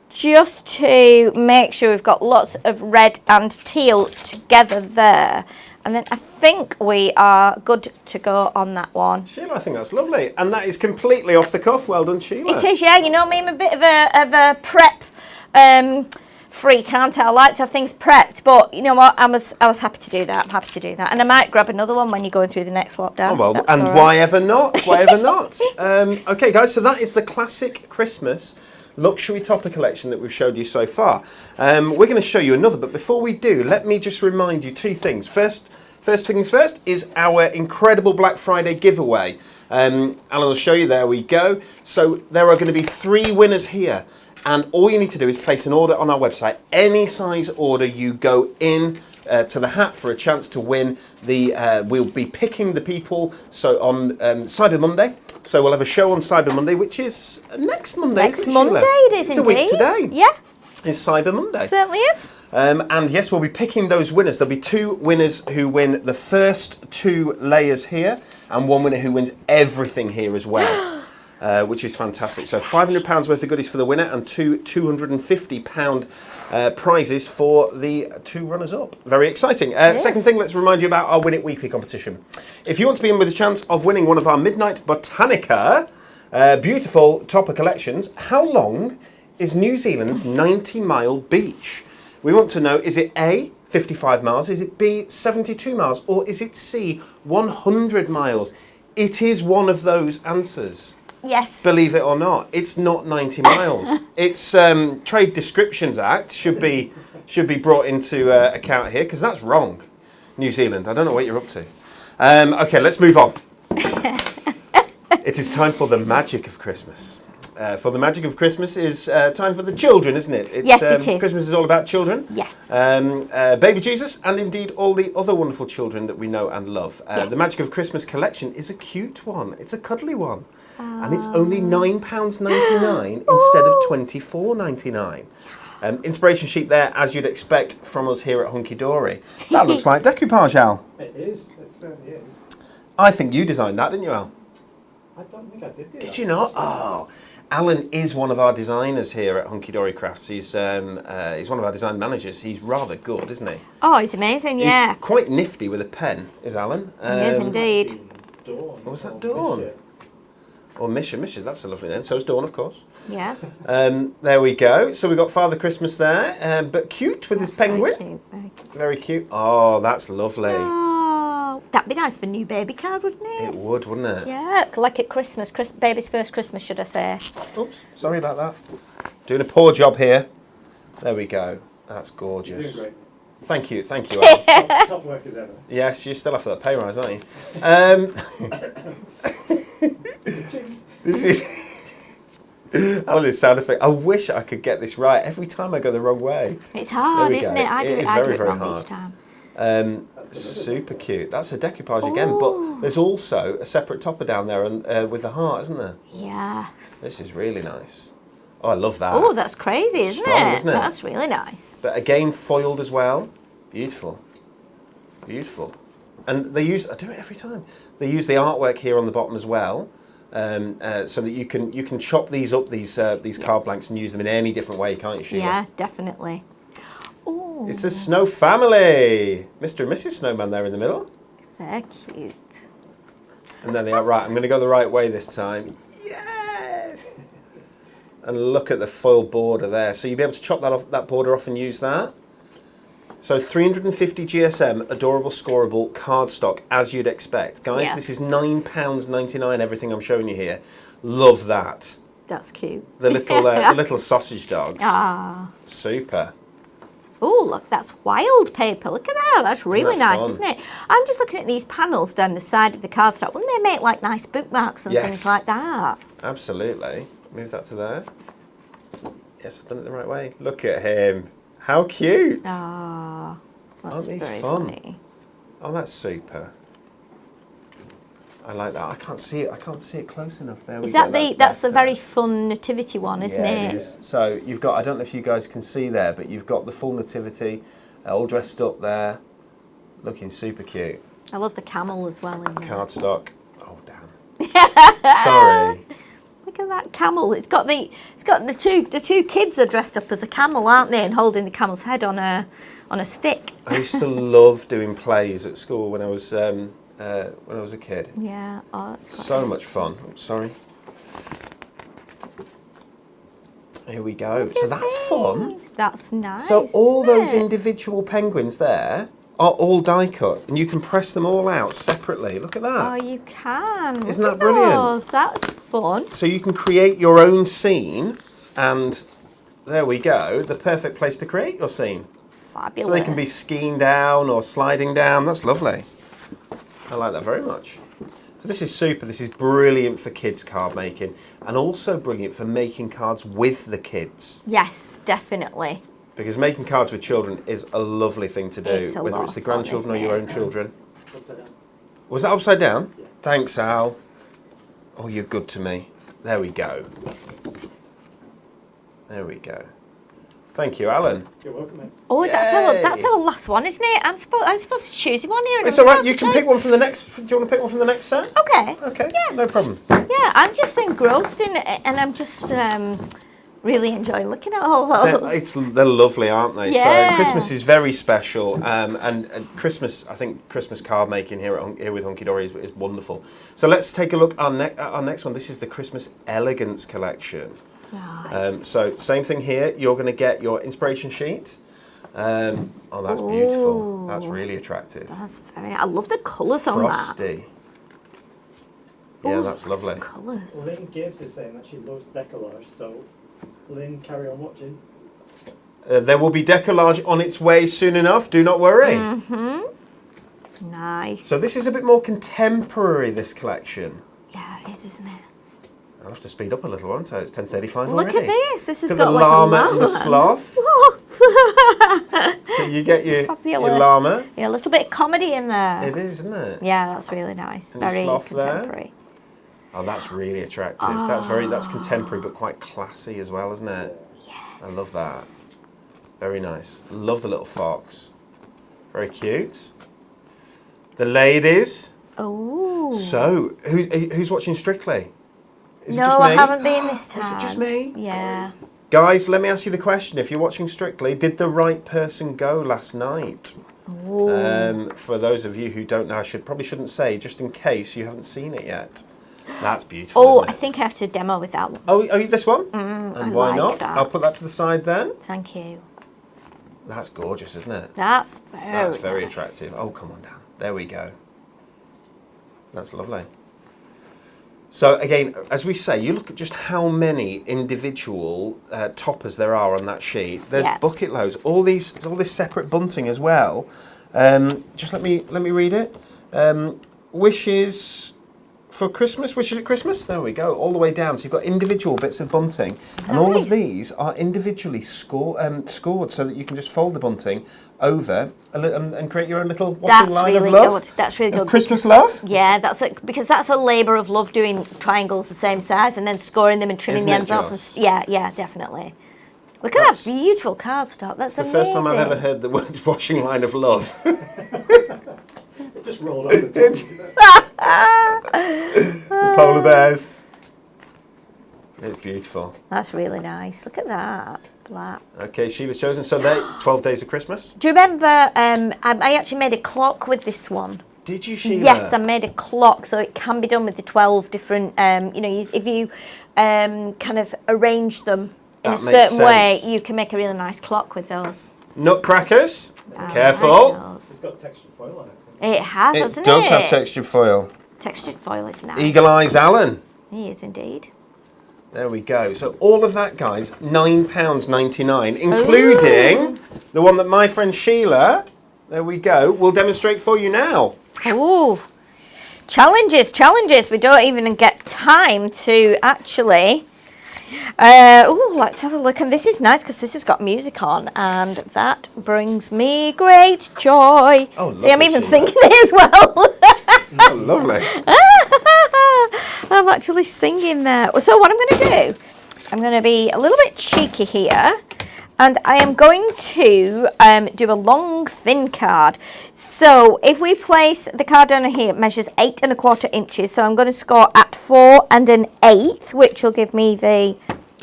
Speaker 3: just to make sure we've got lots of red and teal together there. And then I think we are good to go on that one.
Speaker 1: Sheila, I think that's lovely. And that is completely off the cuff. Well done, Sheila.
Speaker 3: It is, yeah. You know me, I'm a bit of a prep freak, aren't I? I like to have things prepped, but you know what? I was happy to do that. I'm happy to do that. And I might grab another one when you're going through the next lockdown.
Speaker 1: Oh, well,
Speaker 3: That's
Speaker 1: and
Speaker 3: all right.
Speaker 1: why ever not? Why ever not? Okay, guys, so that is the classic Christmas luxury topper collection that we've showed you so far. We're going to show you another, but before we do, let me just remind you two things. First things first is our incredible Black Friday giveaway. Alan will show you, there we go. So there are going to be 3 winners here, and all you need to do is place an order on our website. Any size order you go in to the hat for a chance to win. We'll be picking the people on Cyber Monday. So we'll have a show on Cyber Monday, which is next Monday.
Speaker 3: Next
Speaker 1: isn't it,
Speaker 3: Monday
Speaker 1: Sheila?
Speaker 3: it is
Speaker 1: It's
Speaker 3: indeed.
Speaker 1: a week today.
Speaker 3: Yeah,
Speaker 1: It's Cyber Monday.
Speaker 3: certainly is.
Speaker 1: And yes, we'll be picking those winners. There'll be 2 winners who win the first 2 layers here, and 1 winner who wins everything here as well, which is fantastic. So £500 worth of goodies for the winner, and 2 £250 prizes for the 2 runners-up. Very exciting. Second thing, let's remind you about our Win It Weekly competition. If you want to be in with a chance of winning one of our Midnight Botanica beautiful topper collections, how long is New Zealand's 90-mile beach? We want to know, is it A, 55 miles, is it B, 72 miles, or is it C, 100 miles? It is one of those answers.
Speaker 3: Yes.
Speaker 1: Believe it or not, it's not 90 miles. It's Trade Descriptions Act should be brought into account here, because that's wrong. New Zealand, I don't know what you're up to. Okay, let's move on. It is time for the magic of Christmas. For the magic of Christmas is time for the children, isn't it?
Speaker 3: Yes, it is.
Speaker 1: Christmas is all about children.
Speaker 3: Yes.
Speaker 1: Baby Jesus, and indeed all the other wonderful children that we know and love.
Speaker 3: Yes.
Speaker 1: The Magic of Christmas collection is a cute one. It's a cuddly one. And it's only £9.99 instead of £24.99. Inspiration sheet there, as you'd expect from us here at Hunky Dory. That looks like decoupage, Al.
Speaker 2: It is. It certainly is.
Speaker 1: I think you designed that, didn't you, Al?
Speaker 2: I don't think I did do that.
Speaker 1: Did you not? Oh. Alan is one of our designers here at Hunky Dory Crafts. He's one of our design managers. He's rather good, isn't he?
Speaker 3: Oh, it's amazing, yeah.
Speaker 1: He's quite nifty with a pen, is Alan?
Speaker 3: He is indeed.
Speaker 2: Dawn.
Speaker 1: Was that Dawn? Or Misha, that's a lovely name. So is Dawn, of course.
Speaker 3: Yes.
Speaker 1: There we go. So we've got Father Christmas there, but cute with his penguin.
Speaker 3: Very cute, very cute.
Speaker 1: Very cute. Oh, that's lovely.
Speaker 3: Oh, that'd be nice for a new baby card, wouldn't it?
Speaker 1: It would, wouldn't it?
Speaker 3: Yeah, like at Christmas, baby's first Christmas, should I say?
Speaker 1: Oops, sorry about that. Doing a poor job here. There we go. That's gorgeous.
Speaker 2: You're doing
Speaker 1: Thank you, Alan.
Speaker 2: top work as ever.
Speaker 1: Yes, you're still after that pay rise, aren't you? This is Alan, this sound effect. I wish I could get this right. Every time I go the wrong way.
Speaker 3: It's hard,
Speaker 1: There we
Speaker 3: isn't
Speaker 1: go.
Speaker 3: it? I do
Speaker 1: It
Speaker 3: it,
Speaker 1: is
Speaker 3: I
Speaker 1: very,
Speaker 3: do it
Speaker 1: very
Speaker 3: wrong
Speaker 1: hard.
Speaker 3: each time.
Speaker 1: Super cute. That's a decoupage again, but there's also a separate topper down there and with the heart, isn't there?
Speaker 3: Yes.
Speaker 1: This is really nice. Oh, I love that.
Speaker 3: Oh, that's crazy, isn't
Speaker 1: Strong,
Speaker 3: it?
Speaker 1: isn't it?
Speaker 3: That's really nice.
Speaker 1: But again, foiled as well. Beautiful. Beautiful. And they use, I do it every time, they use the artwork here on the bottom as well, so that you can chop these up, these card blanks, and use them in any different way, can't you, Sheila?
Speaker 3: Yeah, definitely. Oh,
Speaker 1: It's a snow family. Mr. and Mrs. Snowman there in the middle.
Speaker 3: they're cute.
Speaker 1: And then they are, right, I'm going to go the right way this time. Yes! And look at the foil border there. So you'll be able to chop that border off and use that. So 350 GSM, adorable, scoreable, cardstock, as you'd expect. Guys,
Speaker 3: Yeah.
Speaker 1: this is £9.99, everything I'm showing you here. Love that.
Speaker 3: That's cute.
Speaker 1: The little sausage dogs.
Speaker 3: Ah.
Speaker 1: Super.
Speaker 3: Oh, look, that's wild paper. Look at that. That's really
Speaker 1: that
Speaker 3: nice,
Speaker 1: fun?
Speaker 3: isn't it? I'm just looking at these panels down the side of the cardstock. Wouldn't they make like nice bookmarks and
Speaker 1: Yes.
Speaker 3: things like that?
Speaker 1: Absolutely. Move that to there. Yes, I've done it the right way. Look at him. How cute.
Speaker 3: Ah, that's
Speaker 1: Aren't these
Speaker 3: very
Speaker 1: fun?
Speaker 3: funny.
Speaker 1: Oh, that's super. I like that. I can't see it. I can't see it close enough. There we
Speaker 3: Is
Speaker 1: go.
Speaker 3: that that's the
Speaker 1: better.
Speaker 3: very fun nativity one, isn't
Speaker 1: Yeah,
Speaker 3: it?
Speaker 1: it is. So you've got, I don't know if you guys can see there, but you've got the full nativity all dressed up there, looking super cute.
Speaker 3: I love the camel as well in there.
Speaker 1: Cardstock. Oh, damn. Sorry.
Speaker 3: Look at that camel. It's got the two kids are dressed up as a camel, aren't they? And holding the camel's head on a stick.
Speaker 1: I used to love doing plays at school when I was a kid.
Speaker 3: Yeah. Oh, that's quite
Speaker 1: So
Speaker 3: nice.
Speaker 1: much fun. Oh, sorry. Here we go.
Speaker 3: Look
Speaker 1: So
Speaker 3: at
Speaker 1: that's fun.
Speaker 3: these. That's nice.
Speaker 1: So all
Speaker 3: isn't
Speaker 1: those
Speaker 3: it?
Speaker 1: individual penguins there are all die cut, and you can press them all out separately. Look at
Speaker 3: Oh,
Speaker 1: that.
Speaker 3: you can.
Speaker 1: Isn't
Speaker 3: Look
Speaker 1: that
Speaker 3: at
Speaker 1: brilliant?
Speaker 3: those. That's fun.
Speaker 1: So you can create your own scene, and there we go. The perfect place to create your scene.
Speaker 3: Fabulous.
Speaker 1: So they can be skiing down or sliding down. That's lovely. I like that very much. So this is super. This is brilliant for kids card making, and also brilliant for making cards with the kids.
Speaker 3: Yes, definitely.
Speaker 1: Because making cards with children is a lovely thing to do,
Speaker 3: It's a
Speaker 1: whether
Speaker 3: lot
Speaker 1: it's the
Speaker 3: of fun,
Speaker 1: grandchildren or
Speaker 3: isn't
Speaker 1: your
Speaker 3: it?
Speaker 1: own children.
Speaker 2: Upside down.
Speaker 1: Was that upside down?
Speaker 2: Yeah.
Speaker 1: Thanks, Al. Oh, you're good to me. There we go. There we go. Thank you, Alan.
Speaker 2: You're welcome, mate.
Speaker 3: Oh, that's
Speaker 1: Yay.
Speaker 3: our last one, isn't it? I'm supposed to be choosing one here. and
Speaker 1: It's
Speaker 3: I'm
Speaker 1: all right.
Speaker 3: supposed
Speaker 1: You
Speaker 3: to
Speaker 1: can
Speaker 3: choose-
Speaker 1: pick one from the next. Do you want to pick one from the next set?
Speaker 3: Okay.
Speaker 1: Okay.
Speaker 3: Yeah.
Speaker 1: No problem.
Speaker 3: Yeah, I'm just engrossed in it, and I'm just really enjoying looking at all those.
Speaker 1: They're lovely, aren't they?
Speaker 3: Yeah.
Speaker 1: So Christmas is very special, and Christmas. I think Christmas card making here with Hunky Dory is wonderful. So let's take a look at our next one. This is the Christmas Elegance collection.
Speaker 3: Nice.
Speaker 1: So same thing here. You're going to get your inspiration sheet. Oh, that's beautiful.
Speaker 3: Ooh.
Speaker 1: That's really attractive.
Speaker 3: That's very. I love the colours on that.
Speaker 1: Frosty. Yeah,
Speaker 3: Ooh,
Speaker 1: that's lovely.
Speaker 3: Colours.
Speaker 2: Lynn Gibbs is saying that she loves decollage, so Lynn, carry on watching.
Speaker 1: There will be decollage on its way soon enough. Do not worry.
Speaker 3: Mm-hmm. Nice.
Speaker 1: So this is a bit more contemporary, this collection.
Speaker 3: Yeah, it is, isn't it?
Speaker 1: I'll have to speed up a little, won't I? It's 10:35
Speaker 3: Look
Speaker 1: already.
Speaker 3: at this. This has
Speaker 1: Look
Speaker 3: got
Speaker 1: at the
Speaker 3: like
Speaker 1: llama
Speaker 3: a
Speaker 1: and the sloth.
Speaker 3: Sloth.
Speaker 1: So you get your
Speaker 3: Fabulous.
Speaker 1: llama.
Speaker 3: Yeah, a little bit of comedy in there.
Speaker 1: It is, isn't it?
Speaker 3: Yeah, that's really nice.
Speaker 1: And your
Speaker 3: Very
Speaker 1: sloth there.
Speaker 3: contemporary.
Speaker 1: Oh, that's really attractive. That's contemporary but quite classy as well, isn't it? I love that. Very nice. Love the little fox. Very cute. The ladies.
Speaker 3: Oh.
Speaker 1: So, who's watching Strictly? Is it
Speaker 3: No,
Speaker 1: just me?
Speaker 3: I haven't been this time.
Speaker 1: Is it just me?
Speaker 3: Yeah.
Speaker 1: Guys, let me ask you the question. If you're watching Strictly, did the right person go last night? For those of you who don't know, probably shouldn't say, just in case you haven't seen it yet. That's beautiful,
Speaker 3: Oh,
Speaker 1: isn't
Speaker 3: I
Speaker 1: it?
Speaker 3: think I have to demo with that one.
Speaker 1: Oh, this one? And
Speaker 3: I
Speaker 1: why
Speaker 3: like
Speaker 1: not?
Speaker 3: that.
Speaker 1: I'll put that to the side then.
Speaker 3: Thank you.
Speaker 1: That's gorgeous, isn't it?
Speaker 3: That's
Speaker 1: Very
Speaker 3: nice.
Speaker 1: attractive. Oh, come on down. There we go. That's lovely. So again, as we say, you look at just how many individual toppers there are on that sheet. There's bucket loads. All this separate bunting as well. Just let me read it. Wishes for Christmas. Wishes at Christmas. There we go. All the way down. So you've got individual bits of bunting, and all of these are individually scored so that you can just fold the bunting over and create your own little washing line
Speaker 3: really
Speaker 1: of love.
Speaker 3: Good. That's really good.
Speaker 1: Christmas love.
Speaker 3: Yeah, because that's a labour of love doing triangles the same size and then scoring them and trimming
Speaker 1: Isn't
Speaker 3: the
Speaker 1: it
Speaker 3: ends off.
Speaker 1: just?
Speaker 3: Yeah, definitely. Look at that beautiful cardstock. That's amazing.
Speaker 1: The first time I've ever heard the words washing line of love.
Speaker 2: It just rolled off the top.
Speaker 1: The polar bears. It's beautiful.
Speaker 3: That's really nice. Look at that. Black.
Speaker 1: Okay, Sheila's chosen. So 12 days of Christmas.
Speaker 3: Do you remember, I actually made a clock with this one.
Speaker 1: Did you, Sheila?
Speaker 3: Yes, I made a clock, so it can be done with the 12 different, if you kind of arrange them in a certain way, you can make a really nice clock with those.
Speaker 1: Nutcrackers. Careful.
Speaker 3: Like
Speaker 2: It's got textured foil on it.
Speaker 3: it has, hasn't it?
Speaker 1: It does have textured foil.
Speaker 3: Textured foil is nice.
Speaker 1: Eagle Eyes Alan.
Speaker 3: He is indeed.
Speaker 1: There we go. So all of that, guys, £9.99, including the one that my friend Sheila, there we go, will demonstrate for you now.
Speaker 3: Ooh. Challenges. We don't even get time to actually... let's have a look. And this is nice because this has got music on, and that brings me great joy.
Speaker 1: Oh, lovely,
Speaker 3: see, I'm even
Speaker 1: Sheila.
Speaker 3: singing it as well.
Speaker 1: Oh, lovely.
Speaker 3: I'm actually singing there. So what I'm going to do, I'm going to be a little bit cheeky here, and I am going to do a long, thin card. So if we place the card down here, it measures 8 1/4 inches. So I'm going to score at 4 1/8, which will give me the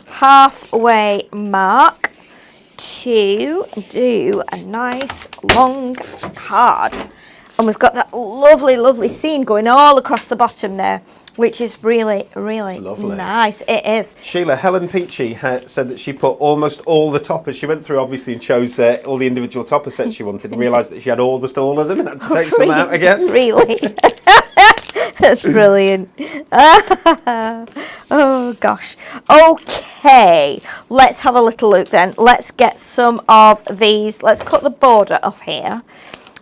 Speaker 3: halfway mark to do a nice long card. And we've got that lovely, lovely scene going all across the bottom there, which is really, really nice. It is.
Speaker 1: Sheila, Helen Peachy said that she put almost all the toppers. She went through, obviously, and chose all the individual topper sets she wanted and realised that she had almost all of them and had to take some out again.
Speaker 3: Really? That's brilliant. Oh, gosh. Okay, let's have a little look then. Let's get some of these. Let's cut the border off here,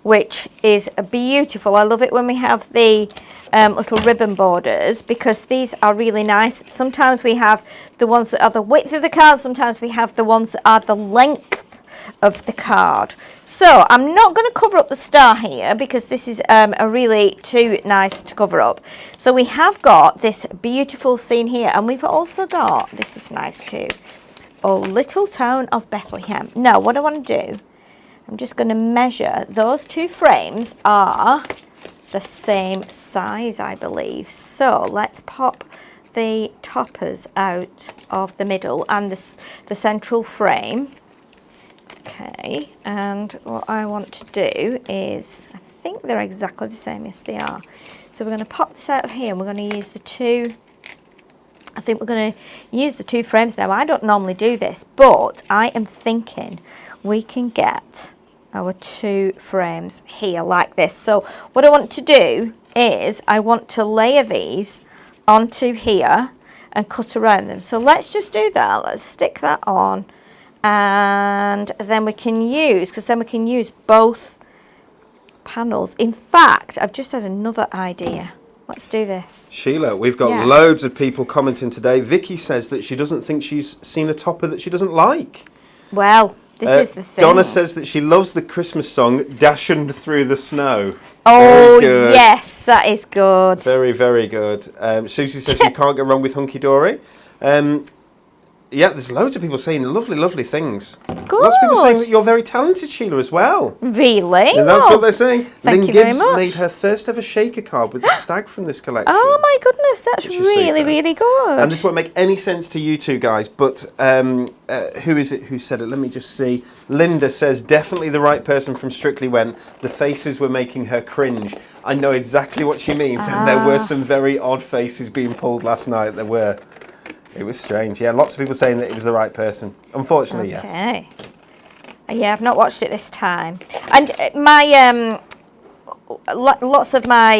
Speaker 3: which is beautiful. I love it when we have the little ribbon borders because these are really nice. Sometimes we have the ones that are the width of the card, sometimes we have the ones that are the length of the card. So I'm not going to cover up the star here because this is a really too nice to cover up. So we have got this beautiful scene here, and we've also got, this is nice too, a little town of Bethlehem. Now what I want to do, I'm just going to measure. Those two frames are the same size, I believe. So let's pop the toppers out of the middle and the central frame. Okay, and what I want to do is, I think they're exactly the same. Yes, they are. So we're going to pop this out of here, and we're going to use the two. I think we're going to use the two frames now. I don't normally do this, but I am thinking we can get our two frames here like this. So what I want to do is I want to layer these onto here and cut around them. So let's just do that. Let's stick that on, and then we can use both panels. In fact, I've just had another idea. Let's do this.
Speaker 1: Sheila, we've got loads of people commenting today. Vicky says that she doesn't think she's seen a topper that she doesn't like.
Speaker 3: Well, this is the thing.
Speaker 1: Donna says that she loves the Christmas song "Dashing Through the Snow."
Speaker 3: Oh, yes, that is good.
Speaker 1: Very, very good. Susie says you can't go wrong with Hunky Dory. Yeah, there's loads of people saying lovely, lovely things.
Speaker 3: Good.
Speaker 1: Lots of people saying that you're very talented, Sheila, as well.
Speaker 3: Really?
Speaker 1: And that's what they're saying.
Speaker 3: Thank
Speaker 1: Lynn
Speaker 3: you very
Speaker 1: Gibbs
Speaker 3: much.
Speaker 1: made her first ever shaker card with the stag from this collection.
Speaker 3: Oh my goodness, that's
Speaker 1: Which is
Speaker 3: really,
Speaker 1: super.
Speaker 3: really good.
Speaker 1: And this won't make any sense to you two guys, but who is it who said it? Let me just see. Linda says, definitely the right person from Strictly went. The faces were making her cringe. I know exactly what she means. And there were some very odd faces being pulled last night. There were. It was strange. Yeah, lots of people saying that it was the right person. Unfortunately, yes.
Speaker 3: Okay. Yeah, I've not watched it this time. And my lots of my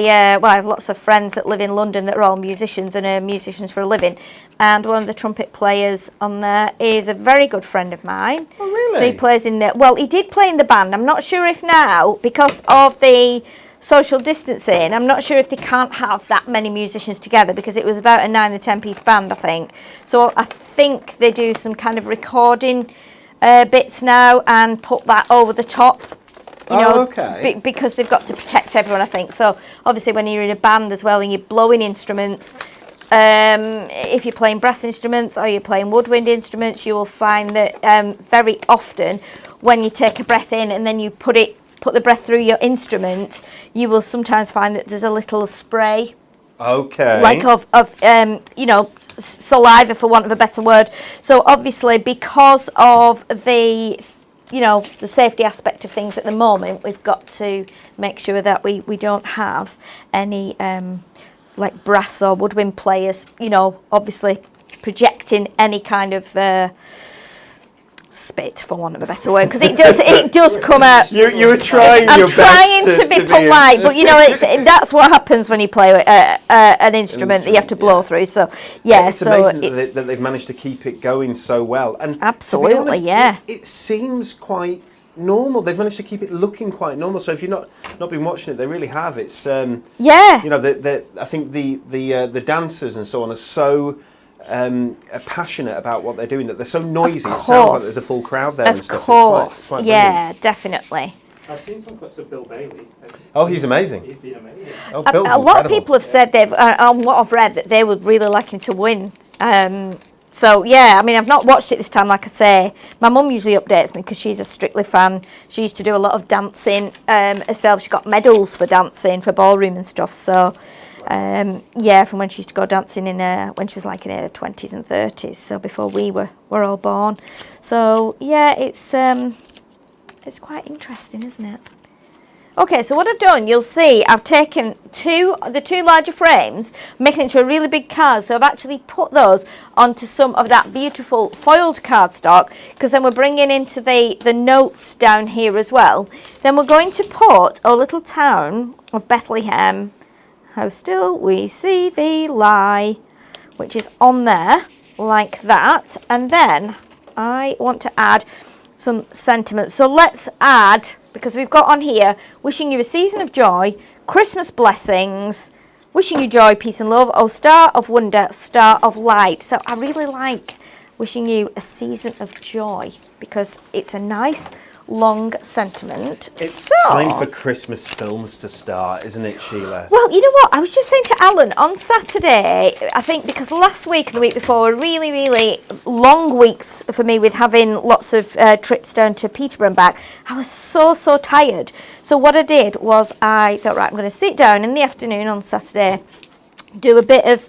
Speaker 3: I have lots of friends that live in London that are all musicians and are musicians for a living. And one of the trumpet players on there is a very good friend of mine.
Speaker 1: Oh, really?
Speaker 3: So he plays in the. Well, he did play in the band. I'm not sure if now, because of the social distancing, I'm not sure if they can't have that many musicians together, because it was about a 9 or 10 piece band, I think. So I think they do some kind of recording bits now and put that over the top. You know,
Speaker 1: okay.
Speaker 3: Because they've got to protect everyone, I think. So obviously when you're in a band as well and you're blowing instruments, if you're playing brass instruments or you're playing woodwind instruments, you will find that very often when you take a breath in and then you put the breath through your instrument, you will sometimes find that there's a little spray.
Speaker 1: Okay.
Speaker 3: Like of saliva, for want of a better word. So obviously because of the safety aspect of things at the moment, we've got to make sure that we don't have any like brass or woodwind players, obviously projecting any kind of spit, for want of a better word, because it does come out.
Speaker 1: You were trying
Speaker 3: I'm
Speaker 1: your
Speaker 3: trying
Speaker 1: best
Speaker 3: to be polite, but that's what happens when you play an instrument that you have to blow through. So yeah,
Speaker 1: it's
Speaker 3: so
Speaker 1: amazing that they've managed to keep it going so well. And
Speaker 3: absolutely,
Speaker 1: to be honest,
Speaker 3: yeah,
Speaker 1: it seems quite normal. They've managed to keep it looking quite normal. So if you've not been watching it, they really have. It's
Speaker 3: yeah.
Speaker 1: I think the dancers and so on are so passionate about what they're doing that they're so noisy. It sounds like there's a full crowd there and stuff.
Speaker 3: Of course,
Speaker 1: it's quite
Speaker 3: yeah,
Speaker 1: brilliant.
Speaker 3: definitely.
Speaker 2: I've seen some clips of Bill Bailey.
Speaker 1: Oh, he's amazing.
Speaker 2: He's been amazing.
Speaker 1: Oh, Bill's
Speaker 3: A lot of
Speaker 1: incredible.
Speaker 3: people have said they've, on what I've read, that they would really like him to win. So yeah, I mean, I've not watched it this time, like I say. My mum usually updates me because she's a Strictly fan. She used to do a lot of dancing herself. She got medals for dancing, for ballroom and stuff. So yeah, from when she used to go dancing when she was like in her 20s and 30s. So before we were all born. So yeah, it's quite interesting, isn't it? Okay, so what I've done, you'll see, I've taken the two larger frames, making it into a really big card. So I've actually put those onto some of that beautiful foiled cardstock, because then we're bringing into the notes down here as well. Then we're going to put a little town of Bethlehem, how still we see thee lie, which is on there like that. And then I want to add some sentiments. So let's add, because we've got on here, wishing you a season of joy, Christmas blessings, wishing you joy, peace and love, oh star of wonder, star of light. So I really like wishing you a season of joy, because it's a nice long sentiment.
Speaker 1: It's time for Christmas films to start, isn't it, Sheila?
Speaker 3: Well, you know what? I was just saying to Alan on Saturday, I think because last week and the week before were really, really long weeks for me with having lots of trips down to Peterborough and back. I was so tired. So what I did was I thought, right, I'm going to sit down in the afternoon on Saturday, do a bit of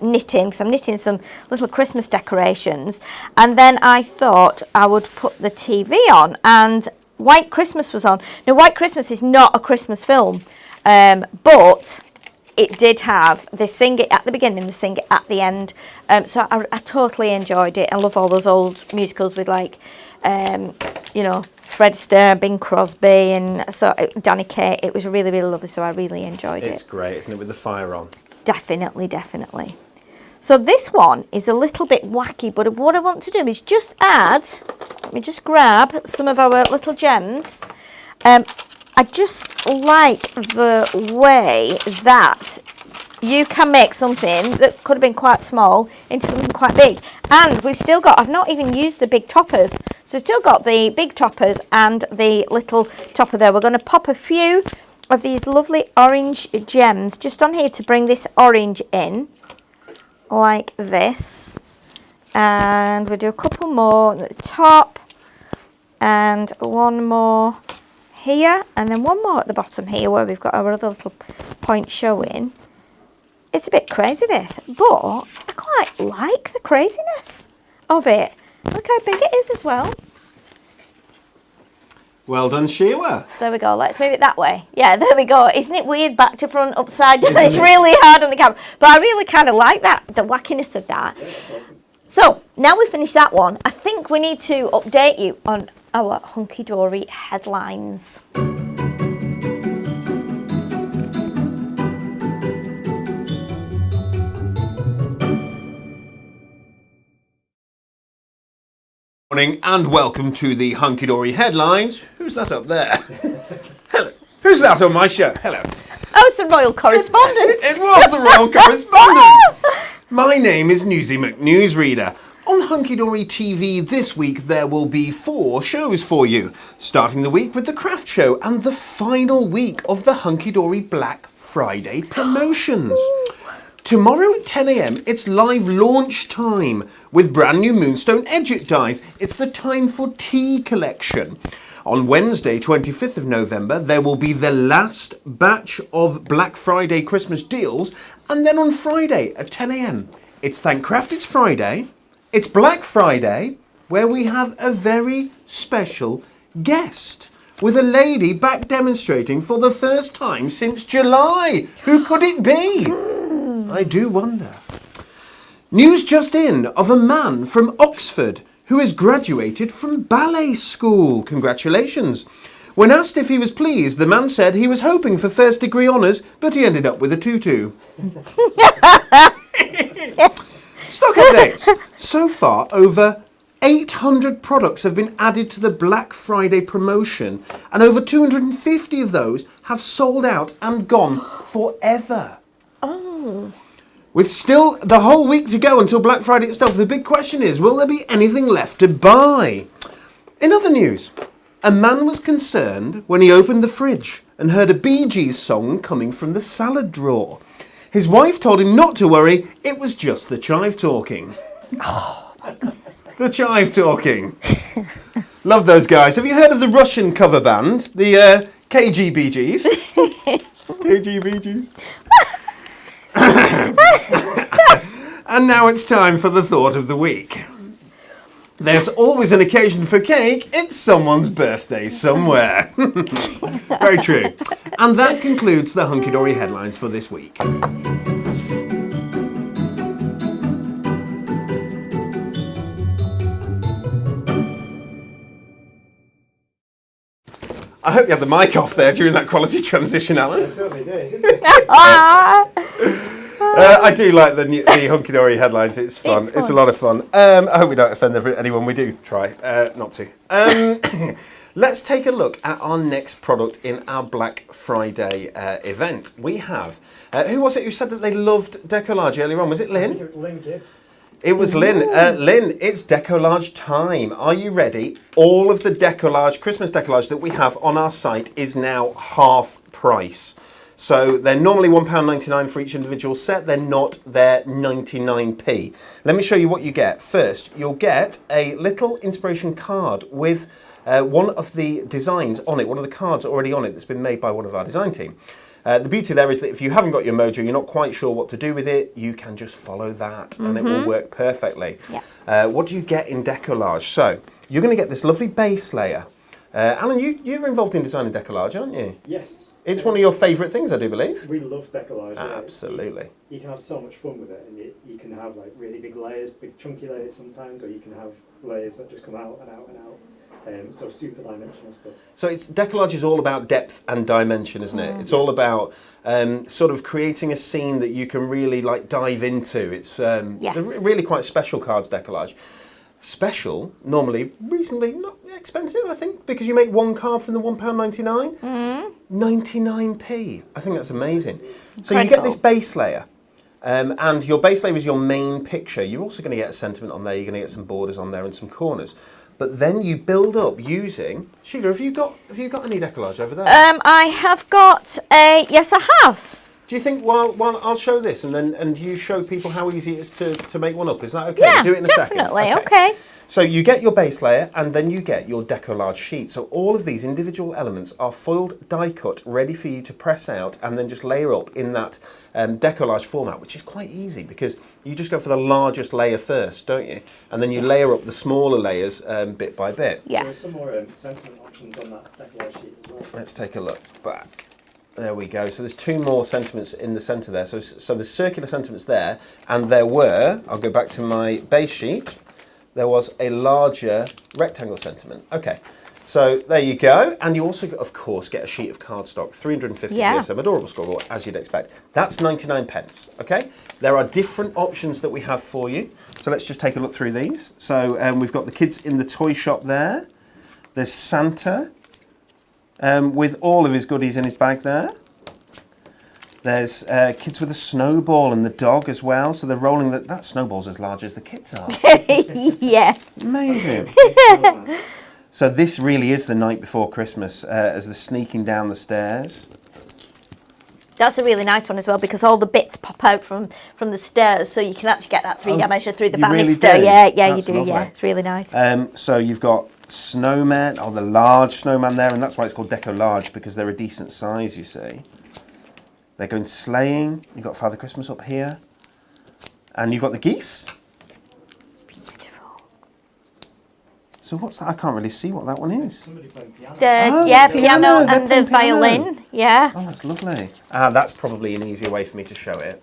Speaker 3: knitting, because I'm knitting some little Christmas decorations, and then I thought I would put the TV on, and White Christmas was on. Now, White Christmas is not a Christmas film, but it did have, they sing it at the beginning, they sing it at the end, so I totally enjoyed it. I love all those old musicals with like, Fred Astaire, Bing Crosby, and so Danny Kaye. It was really, really lovely, so I really enjoyed it.
Speaker 1: It's great, isn't it, with the fire on?
Speaker 3: Definitely. So this one is a little bit wacky, but what I want to do is just add, let me just grab some of our little gems. I just like the way that you can make something that could have been quite small into something quite big. And we've still got, I've not even used the big toppers. So we've still got the big toppers and the little topper there. We're going to pop a few of these lovely orange gems just on here to bring this orange in like this, And we'll do a couple more at the top. And one more here. And then one more at the bottom here where we've got our other little point showing. It's a bit crazy this, but I quite like the craziness of it. Look how big it is as well.
Speaker 1: Well done, Sheila.
Speaker 3: So there we go. Let's move it that way. Yeah, there we go. Isn't it weird back to front, upside down?
Speaker 1: Isn't
Speaker 3: It's
Speaker 1: it?
Speaker 3: really hard on the camera. But I really kind of like that, the wackiness of that.
Speaker 2: Yeah, that's awesome.
Speaker 3: So now we've finished that one, I think we need to update you on our hunky-dory headlines.
Speaker 1: Morning and welcome to the Hunky Dory headlines. Who's that up there? Hello. Who's that on my show? Hello.
Speaker 3: Oh, it's the royal correspondent.
Speaker 1: It was the royal correspondent. My name is Newsy McNewsreader. On Hunky Dory TV this week there will be 4 shows for you, starting the week with the craft show and the final week of the Hunky Dory Black Friday promotions. Tomorrow at 10 a.m, it's live launch time with brand new Moonstone Edget dies. It's the Time for Tea collection. On Wednesday, 25th of November, there will be the last batch of Black Friday Christmas deals. And then on Friday at 10 a.m, it's Thank Craft It's Friday. It's Black Friday, where we have a very special guest with a lady back demonstrating for the first time since July. Who could it be? I do wonder. News just in of a man from Oxford who has graduated from ballet school. Congratulations. When asked if he was pleased, the man said he was hoping for first degree honours, but he ended up with a tutu. Stock updates. So far, over 800 products have been added to the Black Friday promotion, and over 250 of those have sold out and gone forever.
Speaker 3: Oh.
Speaker 1: With still the whole week to go until Black Friday itself, the big question is, will there be anything left to buy? In other news, a man was concerned when he opened the fridge and heard a Bee Gees song coming from the salad drawer. His wife told him not to worry, it was just the chive talking.
Speaker 3: Oh my goodness.
Speaker 1: The chive talking. Love those guys. Have you heard of the Russian cover band, the KGBGs? KGBGs. And now it's time for the thought of the week. There's always an occasion for cake. It's someone's birthday somewhere. Very true. And that concludes the Hunky Dory headlines for this week. I hope you had the mic off there during that quality transition, Alan.
Speaker 2: I certainly did.
Speaker 1: I do like the Hunky Dory headlines. It's fun. It's a lot of fun. I hope we don't offend anyone. We do try not to. Let's take a look at our next product in our Black Friday event. We have, who was it who said that they loved Decolletage earlier on? Was it
Speaker 2: I think
Speaker 1: Lynn?
Speaker 2: it was Lynn Gibbs.
Speaker 1: It was Lynn. Lynn, it's Decolletage time. Are you ready? All of the Decolletage, Christmas Decolletage that we have on our site is now half price. So they're normally £1.99 for each individual set. They're not, they're 99p. Let me show you what you get. First, you'll get a little inspiration card with one of the designs on it, one of the cards already on it that's been made by one of our design team. The beauty there is that if you haven't got your mojo, you're not quite sure what to do with it, you can just follow that and it will work perfectly.
Speaker 3: Yeah.
Speaker 1: What do you get in Decolletage? So, you're going to get this lovely base layer. Alan, you're involved in designing Decolletage, aren't you?
Speaker 2: Yes.
Speaker 1: It's one of your favourite things, I do believe.
Speaker 2: We love Decolletage. Yeah.
Speaker 1: Absolutely.
Speaker 2: You can have so much fun with it, and you can have like really big layers, big chunky layers sometimes, or you can have layers that just come out and out and out. So super dimensional stuff.
Speaker 1: So Decolletage is all about depth and dimension, isn't it? It's all about sort of creating a scene that you can really like dive into. It's
Speaker 3: Yes.
Speaker 1: they're really quite special cards, Decolletage. Special, normally reasonably not expensive, I think, because you make one card from the £1.99. 99p. I think that's amazing. So you get this base layer. And your base layer is your main picture. You're also going to get a sentiment on there. You're going to get some borders on there and some corners. But then you build up using. Sheila, have you got any Decolletage over there?
Speaker 3: I have got a. Yes, I have.
Speaker 1: Do you think while I'll show this and you show people how easy it is to make one up? Is that okay?
Speaker 3: Yeah,
Speaker 1: We'll do it in a
Speaker 3: definitely.
Speaker 1: second.
Speaker 3: Okay.
Speaker 1: So you get your base layer and then you get your Decolletage sheet. So all of these individual elements are foiled die cut, ready for you to press out and then just layer up in that Decolletage format, which is quite easy because you just go for the largest layer first, don't you? And then you layer up the smaller layers bit by bit.
Speaker 3: Yeah.
Speaker 2: There's some more sentiment options on that Decolletage sheet as well.
Speaker 1: Let's take a look back. There we go. So there's 2 more sentiments in the centre there. So the circular sentiments there, and there were, I'll go back to my base sheet, there was a larger rectangle sentiment. Okay, so there you go. And you also, of course, get a sheet of cardstock, 350 GSM, adorable scoreboard, as you'd expect. That's 99 pence, okay? There are different options that we have for you. So let's just take a look through these. So we've got the kids in the toy shop there. There's Santa. With all of his goodies in his bag there. There's kids with a snowball and the dog as well. So they're rolling that snowball's as large as the kids are.
Speaker 3: Yeah.
Speaker 1: Amazing. So this really is the night before Christmas as they're sneaking down the stairs.
Speaker 3: That's a really nice one as well because all the bits pop out from the stairs, so you can actually get that 3D measure through the banister.
Speaker 1: Really do?
Speaker 3: Yeah,
Speaker 1: That's
Speaker 3: you do.
Speaker 1: lovely.
Speaker 3: Yeah, it's really nice.
Speaker 1: So you've got snowmen, the large snowman there, and that's why it's called Decolletage because they're a decent size, you see. They're going sleighing. You've got Father Christmas up here, and you've got the geese.
Speaker 3: Beautiful.
Speaker 1: So what's that? I can't really see what that one is.
Speaker 2: Somebody playing piano.
Speaker 3: The piano
Speaker 1: they're
Speaker 3: and the
Speaker 1: playing piano.
Speaker 3: violin. Yeah.
Speaker 1: Oh, that's lovely. That's probably an easier way for me to show it.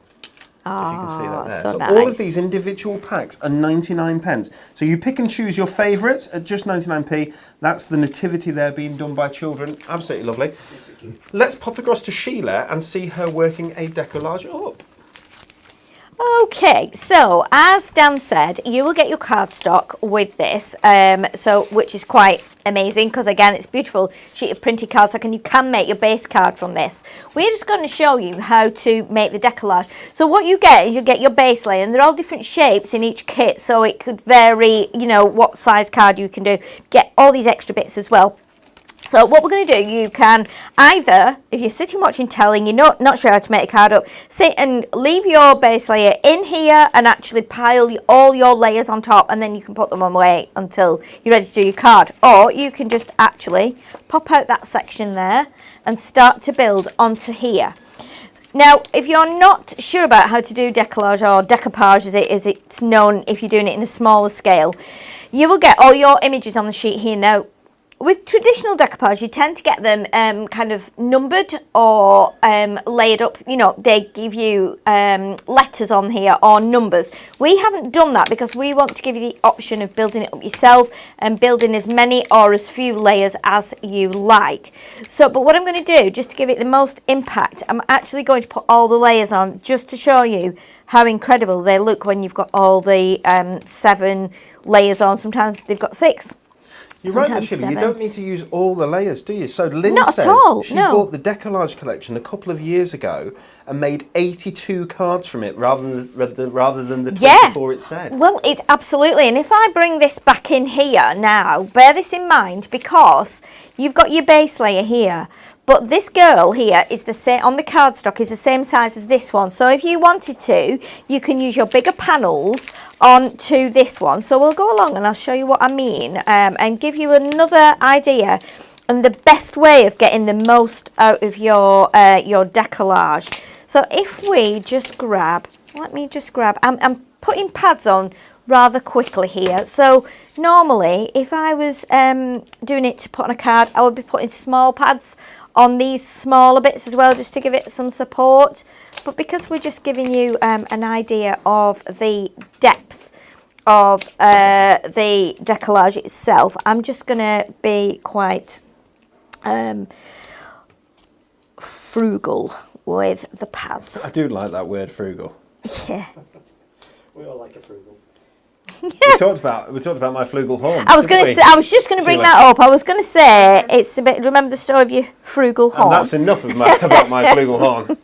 Speaker 1: If you can see that there.
Speaker 3: So
Speaker 1: all of
Speaker 3: nice.
Speaker 1: these individual packs are 99 pence. So you pick and choose your favourites at just 99p. That's the nativity there being done by children. Absolutely lovely. Let's pop across to Sheila and see her working a decollage up.
Speaker 3: Okay, so as Dan said, you will get your cardstock with this, which is quite amazing because again, it's a beautiful sheet of printed cardstock and you can make your base card from this. We're just going to show you how to make the decollage. So what you get is you get your base layer and they're all different shapes in each kit, so it could vary, what size card you can do. Get all these extra bits as well. So what we're going to do, you can either, if you're sitting watching telly and you're not sure how to make a card up, sit and leave your base layer in here and actually pile all your layers on top and then you can put them away until you're ready to do your card. Or you can just actually pop out that section there and start to build onto here. Now, if you're not sure about how to do decollage or decoupage as it's known if you're doing it in a smaller scale, you will get all your images on the sheet here now. With traditional decoupage, you tend to get them kind of numbered or layered up. They give you letters on here or numbers. We haven't done that because we want to give you the option of building it up yourself and building as many or as few layers as you like. But what I'm going to do, just to give it the most impact, I'm actually going to put all the layers on just to show you how incredible they look when you've got all the 7 layers on. Sometimes they've got 6.
Speaker 1: You're right, actually. You don't need to use all the layers, do you? So Lynn says she bought the Decolletage collection a couple of years ago and made 82 cards from it rather than the 24 it said.
Speaker 3: Well, it's absolutely. And if I bring this back in here now, bear this in mind because you've got your base layer here. But this girl here is the same on the cardstock is the same size as this one. So if you wanted to, you can use your bigger panels onto this one. So we'll go along and I'll show you what I mean and give you another idea and the best way of getting the most out of your decollage. So if we just grab, I'm putting pads on rather quickly here. So normally if I was doing it to put on a card, I would be putting small pads on these smaller bits as well just to give it some support, but because we're just giving you an idea of the depth of the decollage itself, I'm just going to be quite frugal with the pads.
Speaker 1: I do like that word, frugal.
Speaker 3: Yeah.
Speaker 2: We all like a frugal.
Speaker 1: We talked about my frugal horn.
Speaker 3: I was just going to bring that up. I was going to say it's a bit. Remember the story of your frugal horn?
Speaker 1: And that's enough of about my frugal horn.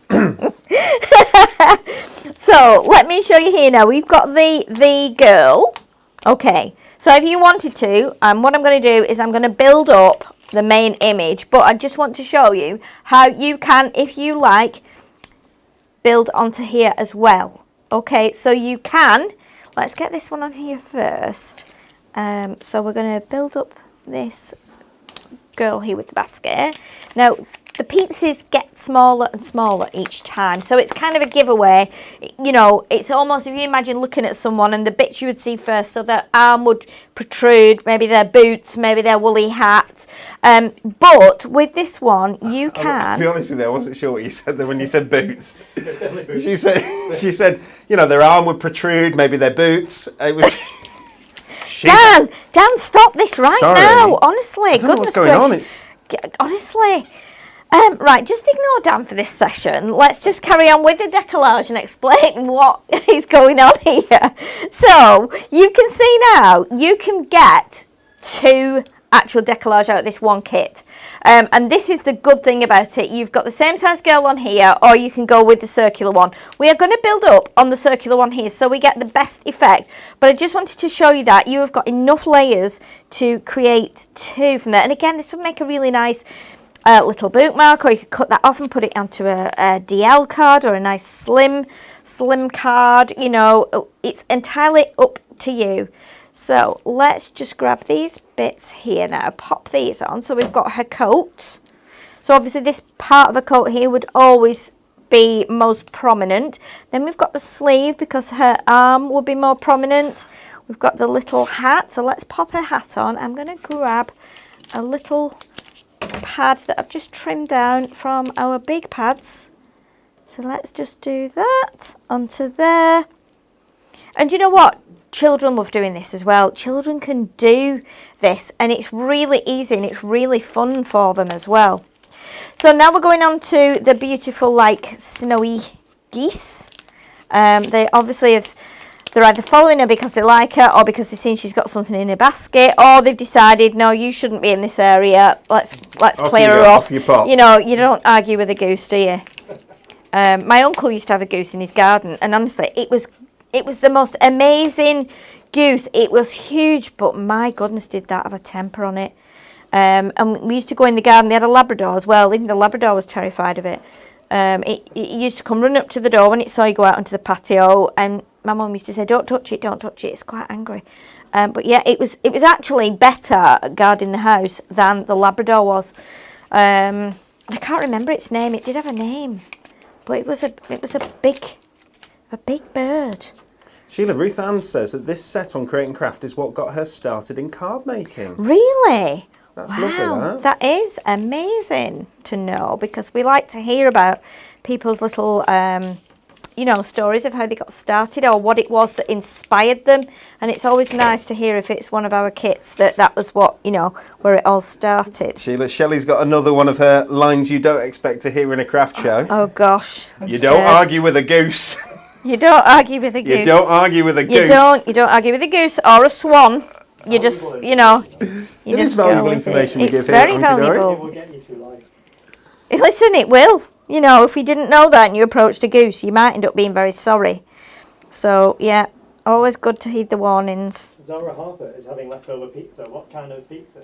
Speaker 3: So let me show you here now. We've got the girl. Okay. So if you wanted to, what I'm going to do is I'm going to build up the main image, but I just want to show you how you can, if you like, build onto here as well. Okay, so you can, let's get this one on here first. So we're going to build up this girl here with the basket. Now, the pieces get smaller and smaller each time, so it's kind of a giveaway. You know, it's almost, if you imagine looking at someone and the bits you would see first, so their arm would protrude, maybe their boots, maybe their woolly hat. But with this one, you can.
Speaker 1: I'll be honest with you, I wasn't sure what you said there when you said boots. She said, you know, their arm would protrude, maybe their boots. It was.
Speaker 3: Dan, stop this right
Speaker 1: Sorry.
Speaker 3: now. Honestly,
Speaker 1: I don't know what's going on.
Speaker 3: Honestly. Right, just ignore Dan for this session. Let's just carry on with the decollage and explain what is going on here. So, you can see now, you can get 2 actual decollage out of this one kit. And this is the good thing about it. You've got the same size girl on here, or you can go with the circular one. We are going to build up on the circular one here so we get the best effect. But I just wanted to show you that you have got enough layers to create 2 from there. And again, this would make a really nice little bookmark, or you could cut that off and put it onto a DL card or a nice slim card. You know, it's entirely up to you. So let's just grab these bits here now, pop these on. So we've got her coat. So obviously this part of her coat here would always be most prominent. Then we've got the sleeve because her arm would be more prominent. We've got the little hat. So let's pop her hat on. I'm going to grab a little pad that I've just trimmed down from our big pads. So let's just do that onto there. And you know what? Children love doing this as well. Children can do this, and it's really easy and it's really fun for them as well. So now we're going on to the beautiful, like, snowy geese. They obviously have, they're either following her because they like her, or because they've seen she's got something in her basket, or they've decided, no, you shouldn't be in this area. Let's clear her off. You know, you don't argue with a goose, do you? My uncle used to have a goose in his garden, and honestly, it was the most amazing goose. It was huge, but my goodness, did that have a temper on it. And we used to go in the garden. They had a Labrador as well. Even the Labrador was terrified of it. It used to come running up to the door when it saw you go out onto the patio, and my mum used to say, don't touch it, it's quite angry. But yeah, it was actually better at guarding the house than the Labrador was. I can't remember its name. It did have a name, but it was a big bird.
Speaker 1: Sheila, Ruth Ann says that this set on Create and Craft is what got her started in card making.
Speaker 3: Really?
Speaker 1: That's
Speaker 3: wow,
Speaker 1: lovely,
Speaker 3: that is amazing to know, because we like to hear about people's little, you know, stories of how they got started or what it was that inspired them. And it's always nice to hear if it's one of our kits that was what, you know, where it all started.
Speaker 1: Sheila, Shelley's got another one of her lines you don't expect to hear in a craft show.
Speaker 3: Oh gosh.
Speaker 1: You don't argue with a goose.
Speaker 3: You don't argue with a goose.
Speaker 1: You don't argue with a goose.
Speaker 3: You don't argue with a goose or a swan. You just, you know.
Speaker 1: It is valuable information we give here.
Speaker 3: It's very valuable.
Speaker 2: It will get you through life.
Speaker 3: Listen, it will. You know, if you didn't know that and you approached a goose, you might end up being very sorry. So, yeah, always good to heed the warnings.
Speaker 2: Zara Harper is having leftover pizza. What kind of pizza?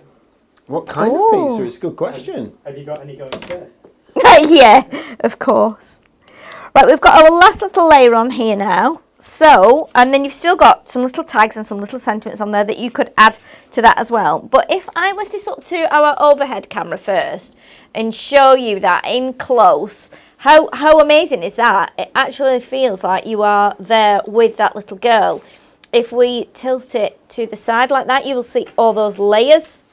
Speaker 1: What kind of pizza? It's a good question.
Speaker 2: Have you got any going spare?
Speaker 3: Yeah, of course. Right, we've got our last little layer on here now. So, and then you've still got some little tags and some little sentiments on there that you could add to that as well. But if I lift this up to our overhead camera first and show you that in close, how amazing is that? It actually feels like you are there with that little girl. If we tilt it to the side like that, you will see all those layers.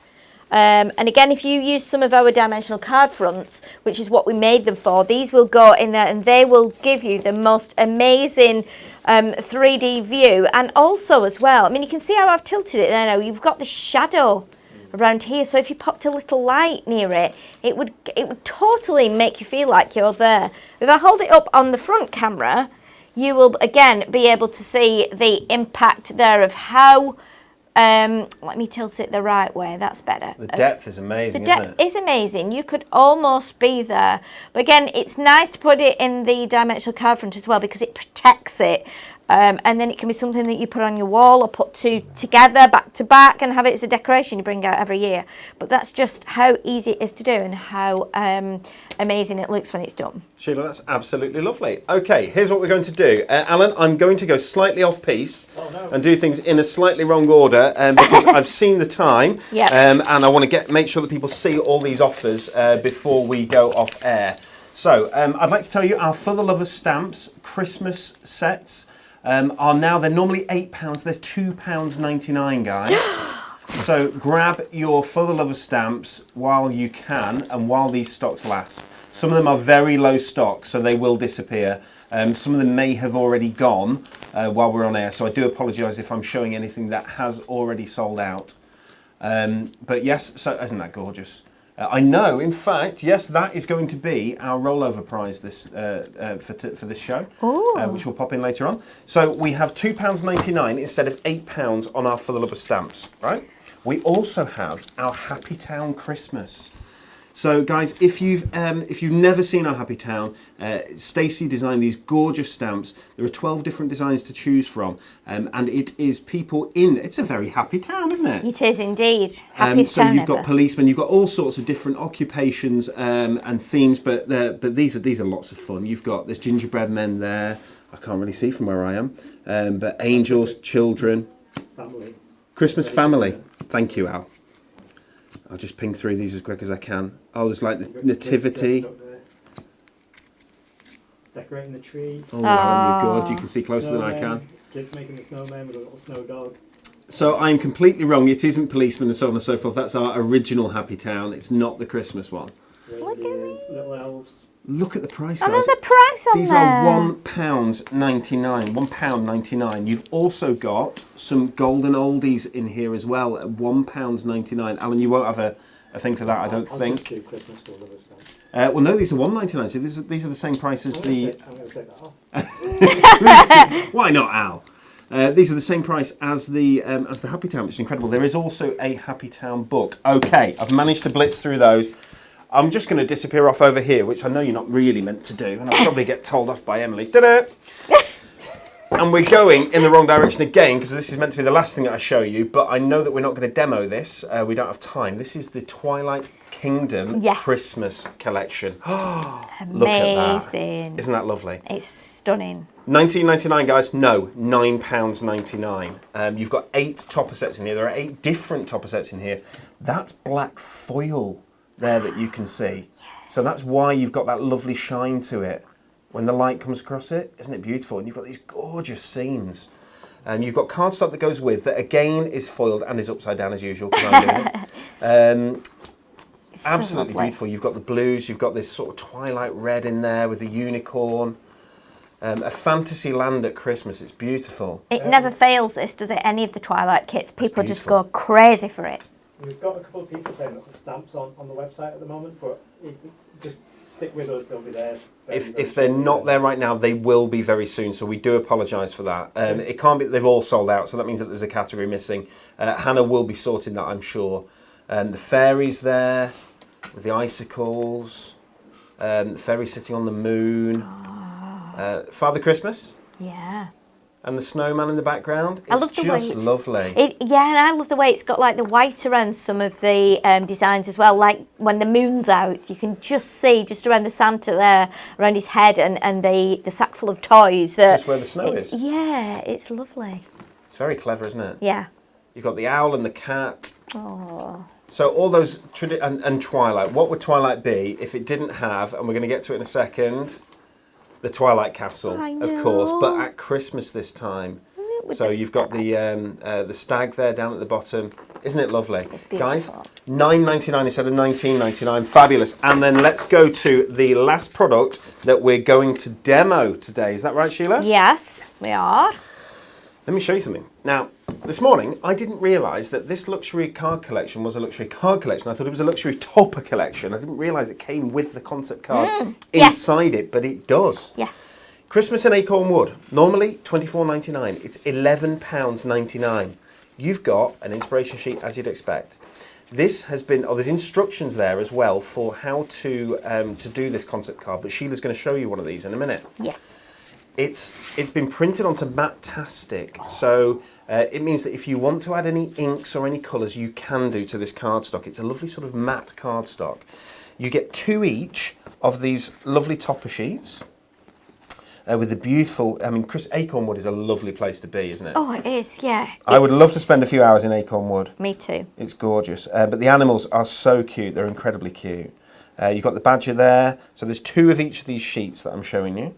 Speaker 3: And again, if you use some of our dimensional card fronts, which is what we made them for, these will go in there and they will give you the most amazing 3D view. And also as well, I mean, you can see how I've tilted it there now. You've got the shadow around here, so if you popped a little light near it, it would totally make you feel like you're there. If I hold it up on the front camera, you will again be able to see the impact there of how let me tilt it the right way, that's better.
Speaker 1: The depth is amazing,
Speaker 3: isn't it? The depth is amazing. You could almost be there. But again, it's nice to put it in the dimensional card front as well, because it protects it And then it can be something that you put on your wall or put two together back to back and have it as a decoration you bring out every year. But that's just how easy it is to do and how amazing it looks when it's done.
Speaker 1: Sheila, that's absolutely lovely. Okay, here's what we're going to do. Alan, I'm going to go slightly off piece and do things in a slightly wrong order because I've seen the time and I want to make sure that people see all these offers before we go off air. So I'd like to tell you our For the Love of Stamps Christmas sets are now, they're normally £8, they're £2.99, guys. So grab your For the Love of Stamps while you can and while these stocks last. Some of them are very low stock, so they will disappear. Some of them may have already gone while we're on air, so I do apologise if I'm showing anything that has already sold out. But yes, so isn't that gorgeous? I know, in fact, yes, that is going to be our rollover prize this for this show, which will pop in later on. So we have £2.99 instead of £8 on our For the Love of Stamps, right? We also have our Happy Town Christmas. So guys, if you've never seen our Happy Town, Stacey designed these gorgeous stamps. There are 12 different designs to choose from, and it is people in. It's a very happy town, isn't it?
Speaker 3: It is indeed. Happiest
Speaker 1: so
Speaker 3: town
Speaker 1: you've got
Speaker 3: ever.
Speaker 1: policemen, you've got all sorts of different occupations and themes, but these are lots of fun. You've got there's gingerbread men there. I can't really see from where I am, but angels, children,
Speaker 2: Family.
Speaker 1: Christmas family. Thank you, Al. I'll just ping through these as quick as I can. Oh, there's like nativity.
Speaker 2: Decorating the tree.
Speaker 1: Oh, Alan, you're good. You can see closer than I can.
Speaker 2: Kids making the snowman with a little snow dog.
Speaker 1: So I'm completely wrong. It isn't policemen and so on and so forth. That's our original Happy Town. It's not the Christmas one.
Speaker 3: Look at
Speaker 2: Reindeers, little elves.
Speaker 1: Look at the price,
Speaker 3: Oh,
Speaker 1: guys.
Speaker 3: there's a price on
Speaker 1: These
Speaker 3: there.
Speaker 1: are £1.99. £1.99. You've also got some golden oldies in here as well at £1.99. Alan, you won't have a thing for that, I don't
Speaker 2: I'll
Speaker 1: think.
Speaker 2: just do Christmas for Lovers then.
Speaker 1: Well, no, these are £1.99. So these are the same price as the.
Speaker 2: I'm going to take that off.
Speaker 1: Why not, Al? These are the same price as the Happy Town, which is incredible. There is also a Happy Town book. Okay, I've managed to blitz through those. I'm just going to disappear off over here, which I know you're not really meant to do, and I'll probably get told off by Emily. Ta-da! And we're going in the wrong direction again, because this is meant to be the last thing that I show you, but I know that we're not going to demo this. We don't have time. This is the Twilight Kingdom Christmas collection. Look at that.
Speaker 3: Amazing.
Speaker 1: Isn't that lovely?
Speaker 3: It's stunning.
Speaker 1: £19.99, guys. No, £9.99. You've got 8 topper sets in here. There are 8 different topper sets in here. That's black foil there that you can see. So that's why you've got that lovely shine to it when the light comes across it. Isn't it beautiful? And you've got these gorgeous seams. And you've got cardstock that goes with that, again, is foiled and is upside down as usual, because I'm doing it. Absolutely beautiful. You've got the blues, you've got this sort of twilight red in there with the unicorn. A fantasy land at Christmas. It's beautiful.
Speaker 3: It never fails, this, does it? Any of the Twilight kits. People just
Speaker 1: beautiful.
Speaker 3: go crazy for it.
Speaker 2: We've got a couple of people saying that the stamps on the website at the moment, but just stick with us, they'll be there.
Speaker 1: If they're not there right now, they will be very soon, so we do apologise for that. It can't be, they've all sold out, so that means that there's a category missing. Hannah will be sorting that, I'm sure. The fairies there, with the icicles, the fairy sitting on the moon, Father Christmas.
Speaker 3: Yeah.
Speaker 1: And the snowman in the background. It's
Speaker 3: I love the way
Speaker 1: just
Speaker 3: it's,
Speaker 1: lovely.
Speaker 3: and I love the way it's got like the white around some of the designs as well. Like when the moon's out, you can just see just around the Santa there, around his head, and the sack full of toys.
Speaker 1: Just where the snow is.
Speaker 3: Yeah, it's lovely.
Speaker 1: It's very clever, isn't it?
Speaker 3: Yeah.
Speaker 1: You've got the owl and the cat.
Speaker 3: Oh.
Speaker 1: So all those and Twilight. What would Twilight be if it didn't have? And we're going to get to it in a second. The Twilight Castle, of course, but at Christmas this time. So you've got the stag there down at the bottom. Isn't it lovely? Guys, $9.99 instead of $19.99. Fabulous. And then let's go to the last product that we're going to demo today. Is that right, Sheila?
Speaker 3: Yes, we are.
Speaker 1: Let me show you something. Now, this morning, I didn't realise that this luxury card collection was a luxury card collection. I thought it was a luxury topper collection. I didn't realise it came with the concept cards inside it, but it does.
Speaker 3: Yes.
Speaker 1: Christmas in Acorn Wood, normally $24.99. It's £11.99. You've got an inspiration sheet, as you'd expect. This has been, there's instructions there as well for how to do this concept card, but Sheila's going to show you one of these in a minute.
Speaker 3: Yes.
Speaker 1: It's been printed onto Matte-tastic, so it means that if you want to add any inks or any colours, you can do to this cardstock. It's a lovely sort of matte cardstock. You get 2 each of these lovely topper sheets with the beautiful, I mean, Acorn Wood is a lovely place to be, isn't it?
Speaker 3: Oh, it is, yeah.
Speaker 1: I would love to spend a few hours in Acorn Wood.
Speaker 3: Me too.
Speaker 1: It's gorgeous. But the animals are so cute. They're incredibly cute. You've got the badger there. So there's 2 of each of these sheets that I'm showing you.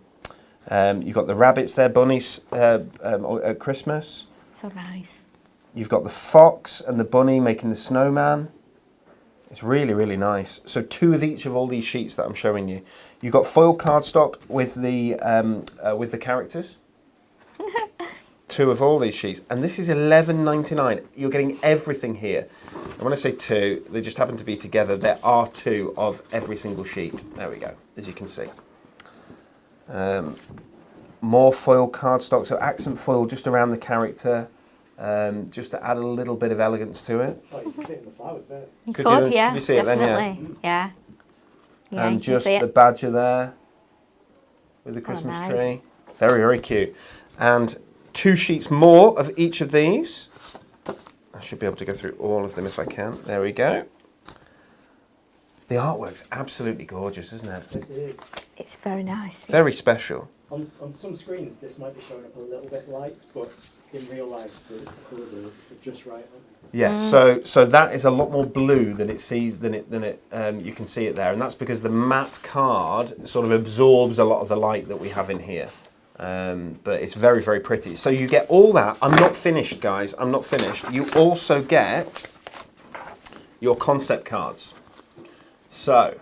Speaker 1: You've got the rabbits there, bunnies at Christmas.
Speaker 3: So nice.
Speaker 1: You've got the fox and the bunny making the snowman. It's really, really nice. So 2 of each of all these sheets that I'm showing you. You've got foil cardstock with the characters. 2 of all these sheets, and this is $11.99. You're getting everything here. And when I say 2, they just happen to be together. There are 2 of every single sheet. There we go, as you can see. More foil cardstock, so accent foil just around the character, just to add a little bit of elegance to it.
Speaker 2: Oh, you can see it in the flowers there.
Speaker 3: You could, yeah,
Speaker 1: could you see it then? Yeah.
Speaker 3: Yeah,
Speaker 1: And
Speaker 3: you
Speaker 1: just
Speaker 3: can see
Speaker 1: the
Speaker 3: it.
Speaker 1: badger there with the Christmas
Speaker 3: nice.
Speaker 1: tree. Very, very cute. And 2 sheets more of each of these. I should be able to go through all of them if I can. There we go. The artwork's absolutely gorgeous, isn't it?
Speaker 2: It is.
Speaker 3: It's very nice.
Speaker 1: Very special.
Speaker 2: On some screens, this might be showing up a little bit light, but in real life, the colours are just right, aren't they?
Speaker 1: Yes, so that is a lot more blue than it sees than it you can see it there, and that's because the matte card sort of absorbs a lot of the light that we have in here. But it's very, very pretty. So you get all that. I'm not finished, guys. I'm not finished. You also get your concept cards. So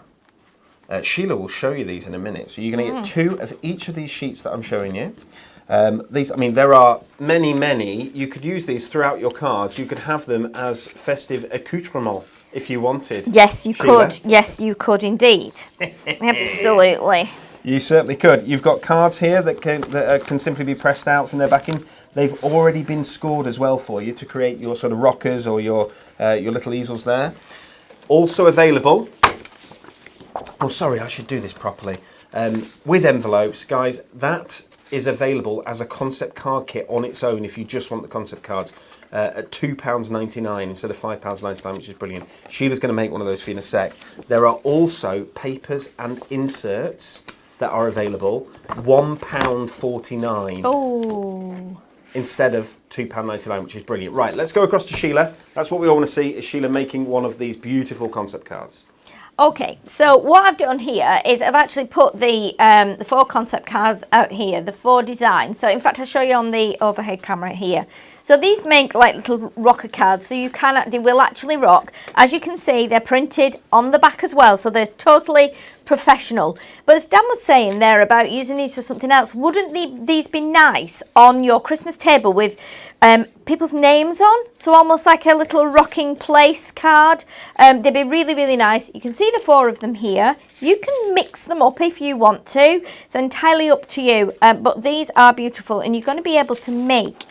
Speaker 1: Sheila will show you these in a minute. So you're going to get 2 of each of these sheets that I'm showing you. These, I mean, there are many. You could use these throughout your cards. You could have them as festive accoutrement if you wanted.
Speaker 3: Yes, you
Speaker 1: Sheila.
Speaker 3: could. Yes, you could indeed. Absolutely.
Speaker 1: You certainly could. You've got cards here that can simply be pressed out from their backing. They've already been scored as well for you to create your sort of rockers or your little easels there. Also available. Oh, sorry, I should do this properly. With envelopes, guys, that is available as a concept card kit on its own if you just want the concept cards at £2.99 instead of £5.99, which is brilliant. Sheila's going to make one of those for you in a sec. There are also papers and inserts that are available, £1.49 instead of £2.99, which is brilliant. Right, let's go across to Sheila. That's what we all want to see, is Sheila making one of these beautiful concept cards.
Speaker 3: Okay, so what I've done here is I've actually put the 4 concept cards out here, the 4 designs. So in fact, I'll show you on the overhead camera here. So these make like little rocker cards, so they will actually rock. As you can see, they're printed on the back as well, so they're totally professional. But as Dan was saying there about using these for something else, wouldn't these be nice on your Christmas table with people's names on? So almost like a little rocking place card. They'd be really, really nice. You can see the 4 of them here. You can mix them up if you want to. It's entirely up to you. But these are beautiful, and you're going to be able to make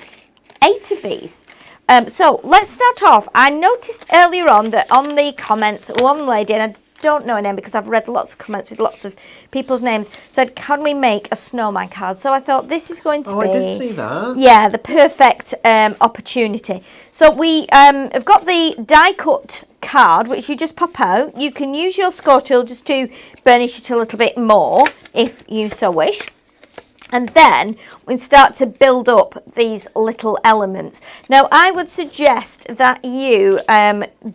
Speaker 3: 8 of these. So let's start off. I noticed earlier on that on the comments, one lady, and I don't know her name because I've read lots of comments with lots of people's names, said, can we make a snowman card? So I thought this is going to be...
Speaker 1: Oh, I did see that.
Speaker 3: Yeah, the perfect opportunity. So we have got the die cut card, which you just pop out. You can use your score tool just to burnish it a little bit more if you so wish. And then we start to build up these little elements. Now, I would suggest that you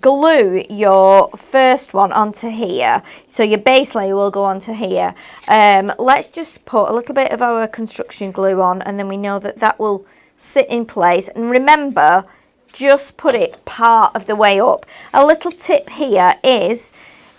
Speaker 3: glue your first one onto here. So your base layer will go onto here. Let's just put a little bit of our construction glue on, and then we know that that will sit in place. And remember, just put it part of the way up. A little tip here is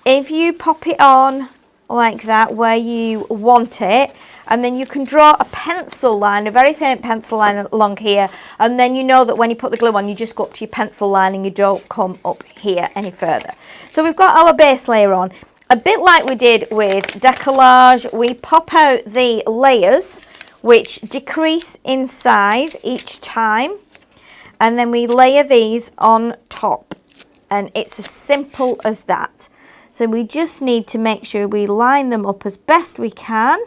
Speaker 3: if you pop it on like that where you want it, and then you can draw a pencil line, a very faint pencil line along here, and then you know that when you put the glue on, you just go up to your pencil line and you don't come up here any further. So we've got our base layer on. A bit like we did with Decolletage, we pop out the layers, which decrease in size each time, and then we layer these on top, and it's as simple as that. So we just need to make sure we line them up as best we can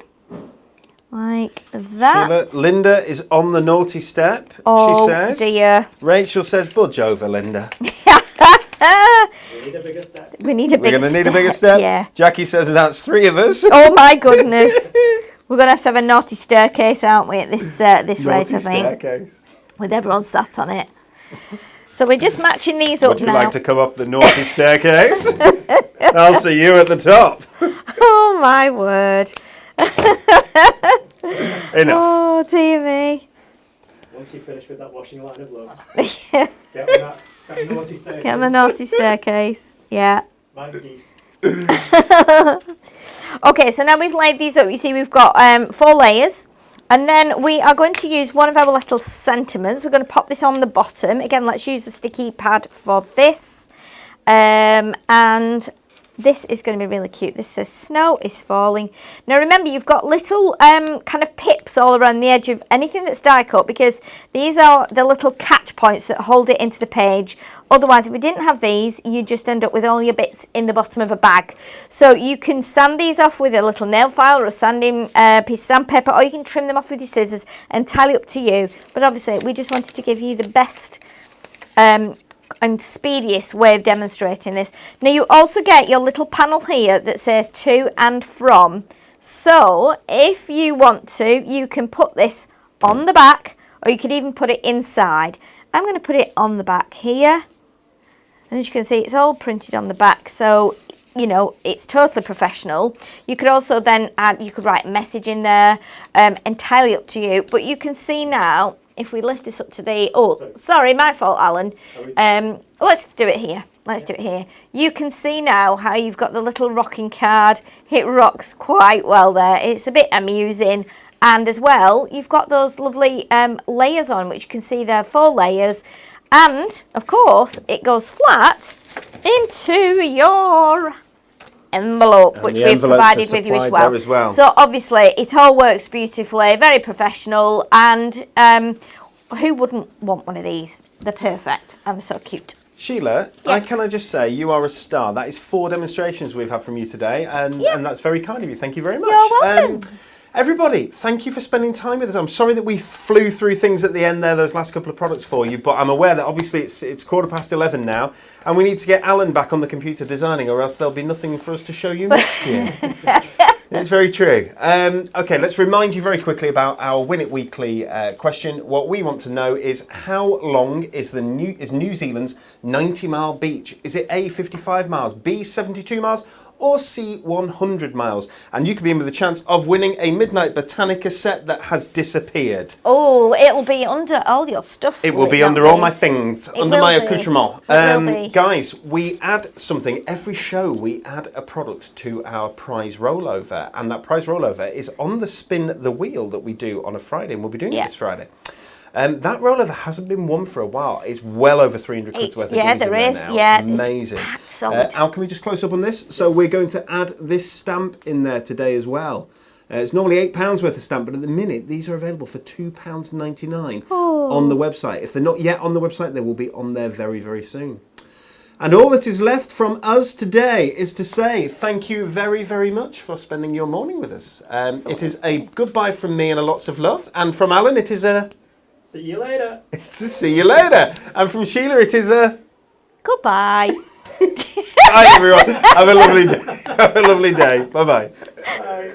Speaker 3: Like that.
Speaker 1: Sheila, Linda is on the naughty step,
Speaker 3: Oh,
Speaker 1: she says.
Speaker 3: dear.
Speaker 1: Rachel says, budge over, Linda.
Speaker 2: We need a bigger step.
Speaker 3: We need a bigger
Speaker 1: We're going to need a bigger step.
Speaker 3: Yeah.
Speaker 1: Jackie says that's 3 of us.
Speaker 3: Oh my goodness. We're going to have a naughty staircase, aren't we, at this rate,
Speaker 1: Naughty
Speaker 3: I think.
Speaker 1: staircase.
Speaker 3: With everyone sat on it. So we're just matching these up
Speaker 1: Would you
Speaker 3: now.
Speaker 1: like to come up the naughty staircase? I'll see you at the top.
Speaker 3: Oh my word.
Speaker 1: Enough.
Speaker 3: Oh dear me.
Speaker 2: Once you finish with that washing line of love, get on that naughty staircase.
Speaker 3: Get on the naughty staircase. Yeah.
Speaker 2: Mind the geese.
Speaker 3: Okay, so now we've laid these up. You see we've got 4 layers. And then we are going to use one of our little sentiments. We're going to pop this on the bottom. Again, let's use the sticky pad for this. And this is going to be really cute. This says snow is falling. Now remember, you've got little kind of pips all around the edge of anything that's die cut, because these are the little catch points that hold it into the page. Otherwise, if we didn't have these, you just end up with all your bits in the bottom of a bag. So you can sand these off with a little nail file or a sanding piece of sandpaper, or you can trim them off with your scissors, entirely up to you. But obviously, we just wanted to give you the best and speediest way of demonstrating this. Now you also get your little panel here that says to and from. So if you want to, you can put this on the back, or you could even put it inside. I'm going to put it on the back here. And as you can see, it's all printed on the back, so you know it's totally professional. You could also then add, you could write a message in there, entirely up to you. But you can see now, if we lift this up to the, sorry, my fault, Alan. Let's do it here. Let's do it here. You can see now how you've got the little rocking card. It rocks quite well there. It's a bit amusing. And as well, you've got those lovely layers on, which you can see there, 4 layers. And, of course, it goes flat into your envelope,
Speaker 1: And
Speaker 3: which
Speaker 1: the
Speaker 3: we've
Speaker 1: envelopes
Speaker 3: provided
Speaker 1: are
Speaker 3: with you as
Speaker 1: supplied
Speaker 3: well.
Speaker 1: there as well.
Speaker 3: So, obviously, it all works beautifully, very professional, and who wouldn't want one of these? They're perfect, and they're so cute.
Speaker 1: Sheila,
Speaker 3: Yes.
Speaker 1: can I just say, you are a star. That is 4 demonstrations we've had from you today, and that's very kind of you. Thank you very much.
Speaker 3: You're welcome.
Speaker 1: Everybody, thank you for spending time with us. I'm sorry that we flew through things at the end there, those last couple of products for you, but I'm aware that obviously it's 11:15 now, and we need to get Alan back on the computer designing, or else there'll be nothing for us to show you next year. It's very true. Okay, let's remind you very quickly about our Win It Weekly question. What we want to know is, how long is New Zealand's 90-mile beach? Is it A, 55 miles, B, 72 miles, or C, 100 miles? And you could be in with a chance of winning a Midnight Botanica set that has disappeared.
Speaker 3: Oh, it'll be under all your stuff.
Speaker 1: It will be under all my things, under
Speaker 3: will
Speaker 1: my
Speaker 3: be.
Speaker 1: accoutrement.
Speaker 3: It will be.
Speaker 1: Guys, we add something. Every show we add a product to our prize rollover, and that prize rollover is on the Spin the Wheel that we do on a Friday, and we'll be doing it this Friday. That rollover hasn't been won for a while. It's well over 300 quid's worth of goodies in there now.
Speaker 3: Yeah,
Speaker 1: it's amazing.
Speaker 3: Solid.
Speaker 1: Al, can we just close up on this? So we're going to add this stamp in there today as well. It's normally £8 worth of stamp, but at the minute these are available for £2.99 on the website. If they're not yet on the website, they will be on there very, very soon. And all that is left from us today is to say thank you very, very much for spending your morning with us. It is a goodbye from me and a lots of love. And from Alan, it is a...
Speaker 2: See you later.
Speaker 1: It's a see you later. And from Sheila, it is a...
Speaker 3: Goodbye.
Speaker 1: Bye, everyone. Have a lovely day. Have a lovely day. Bye-bye.
Speaker 2: Bye.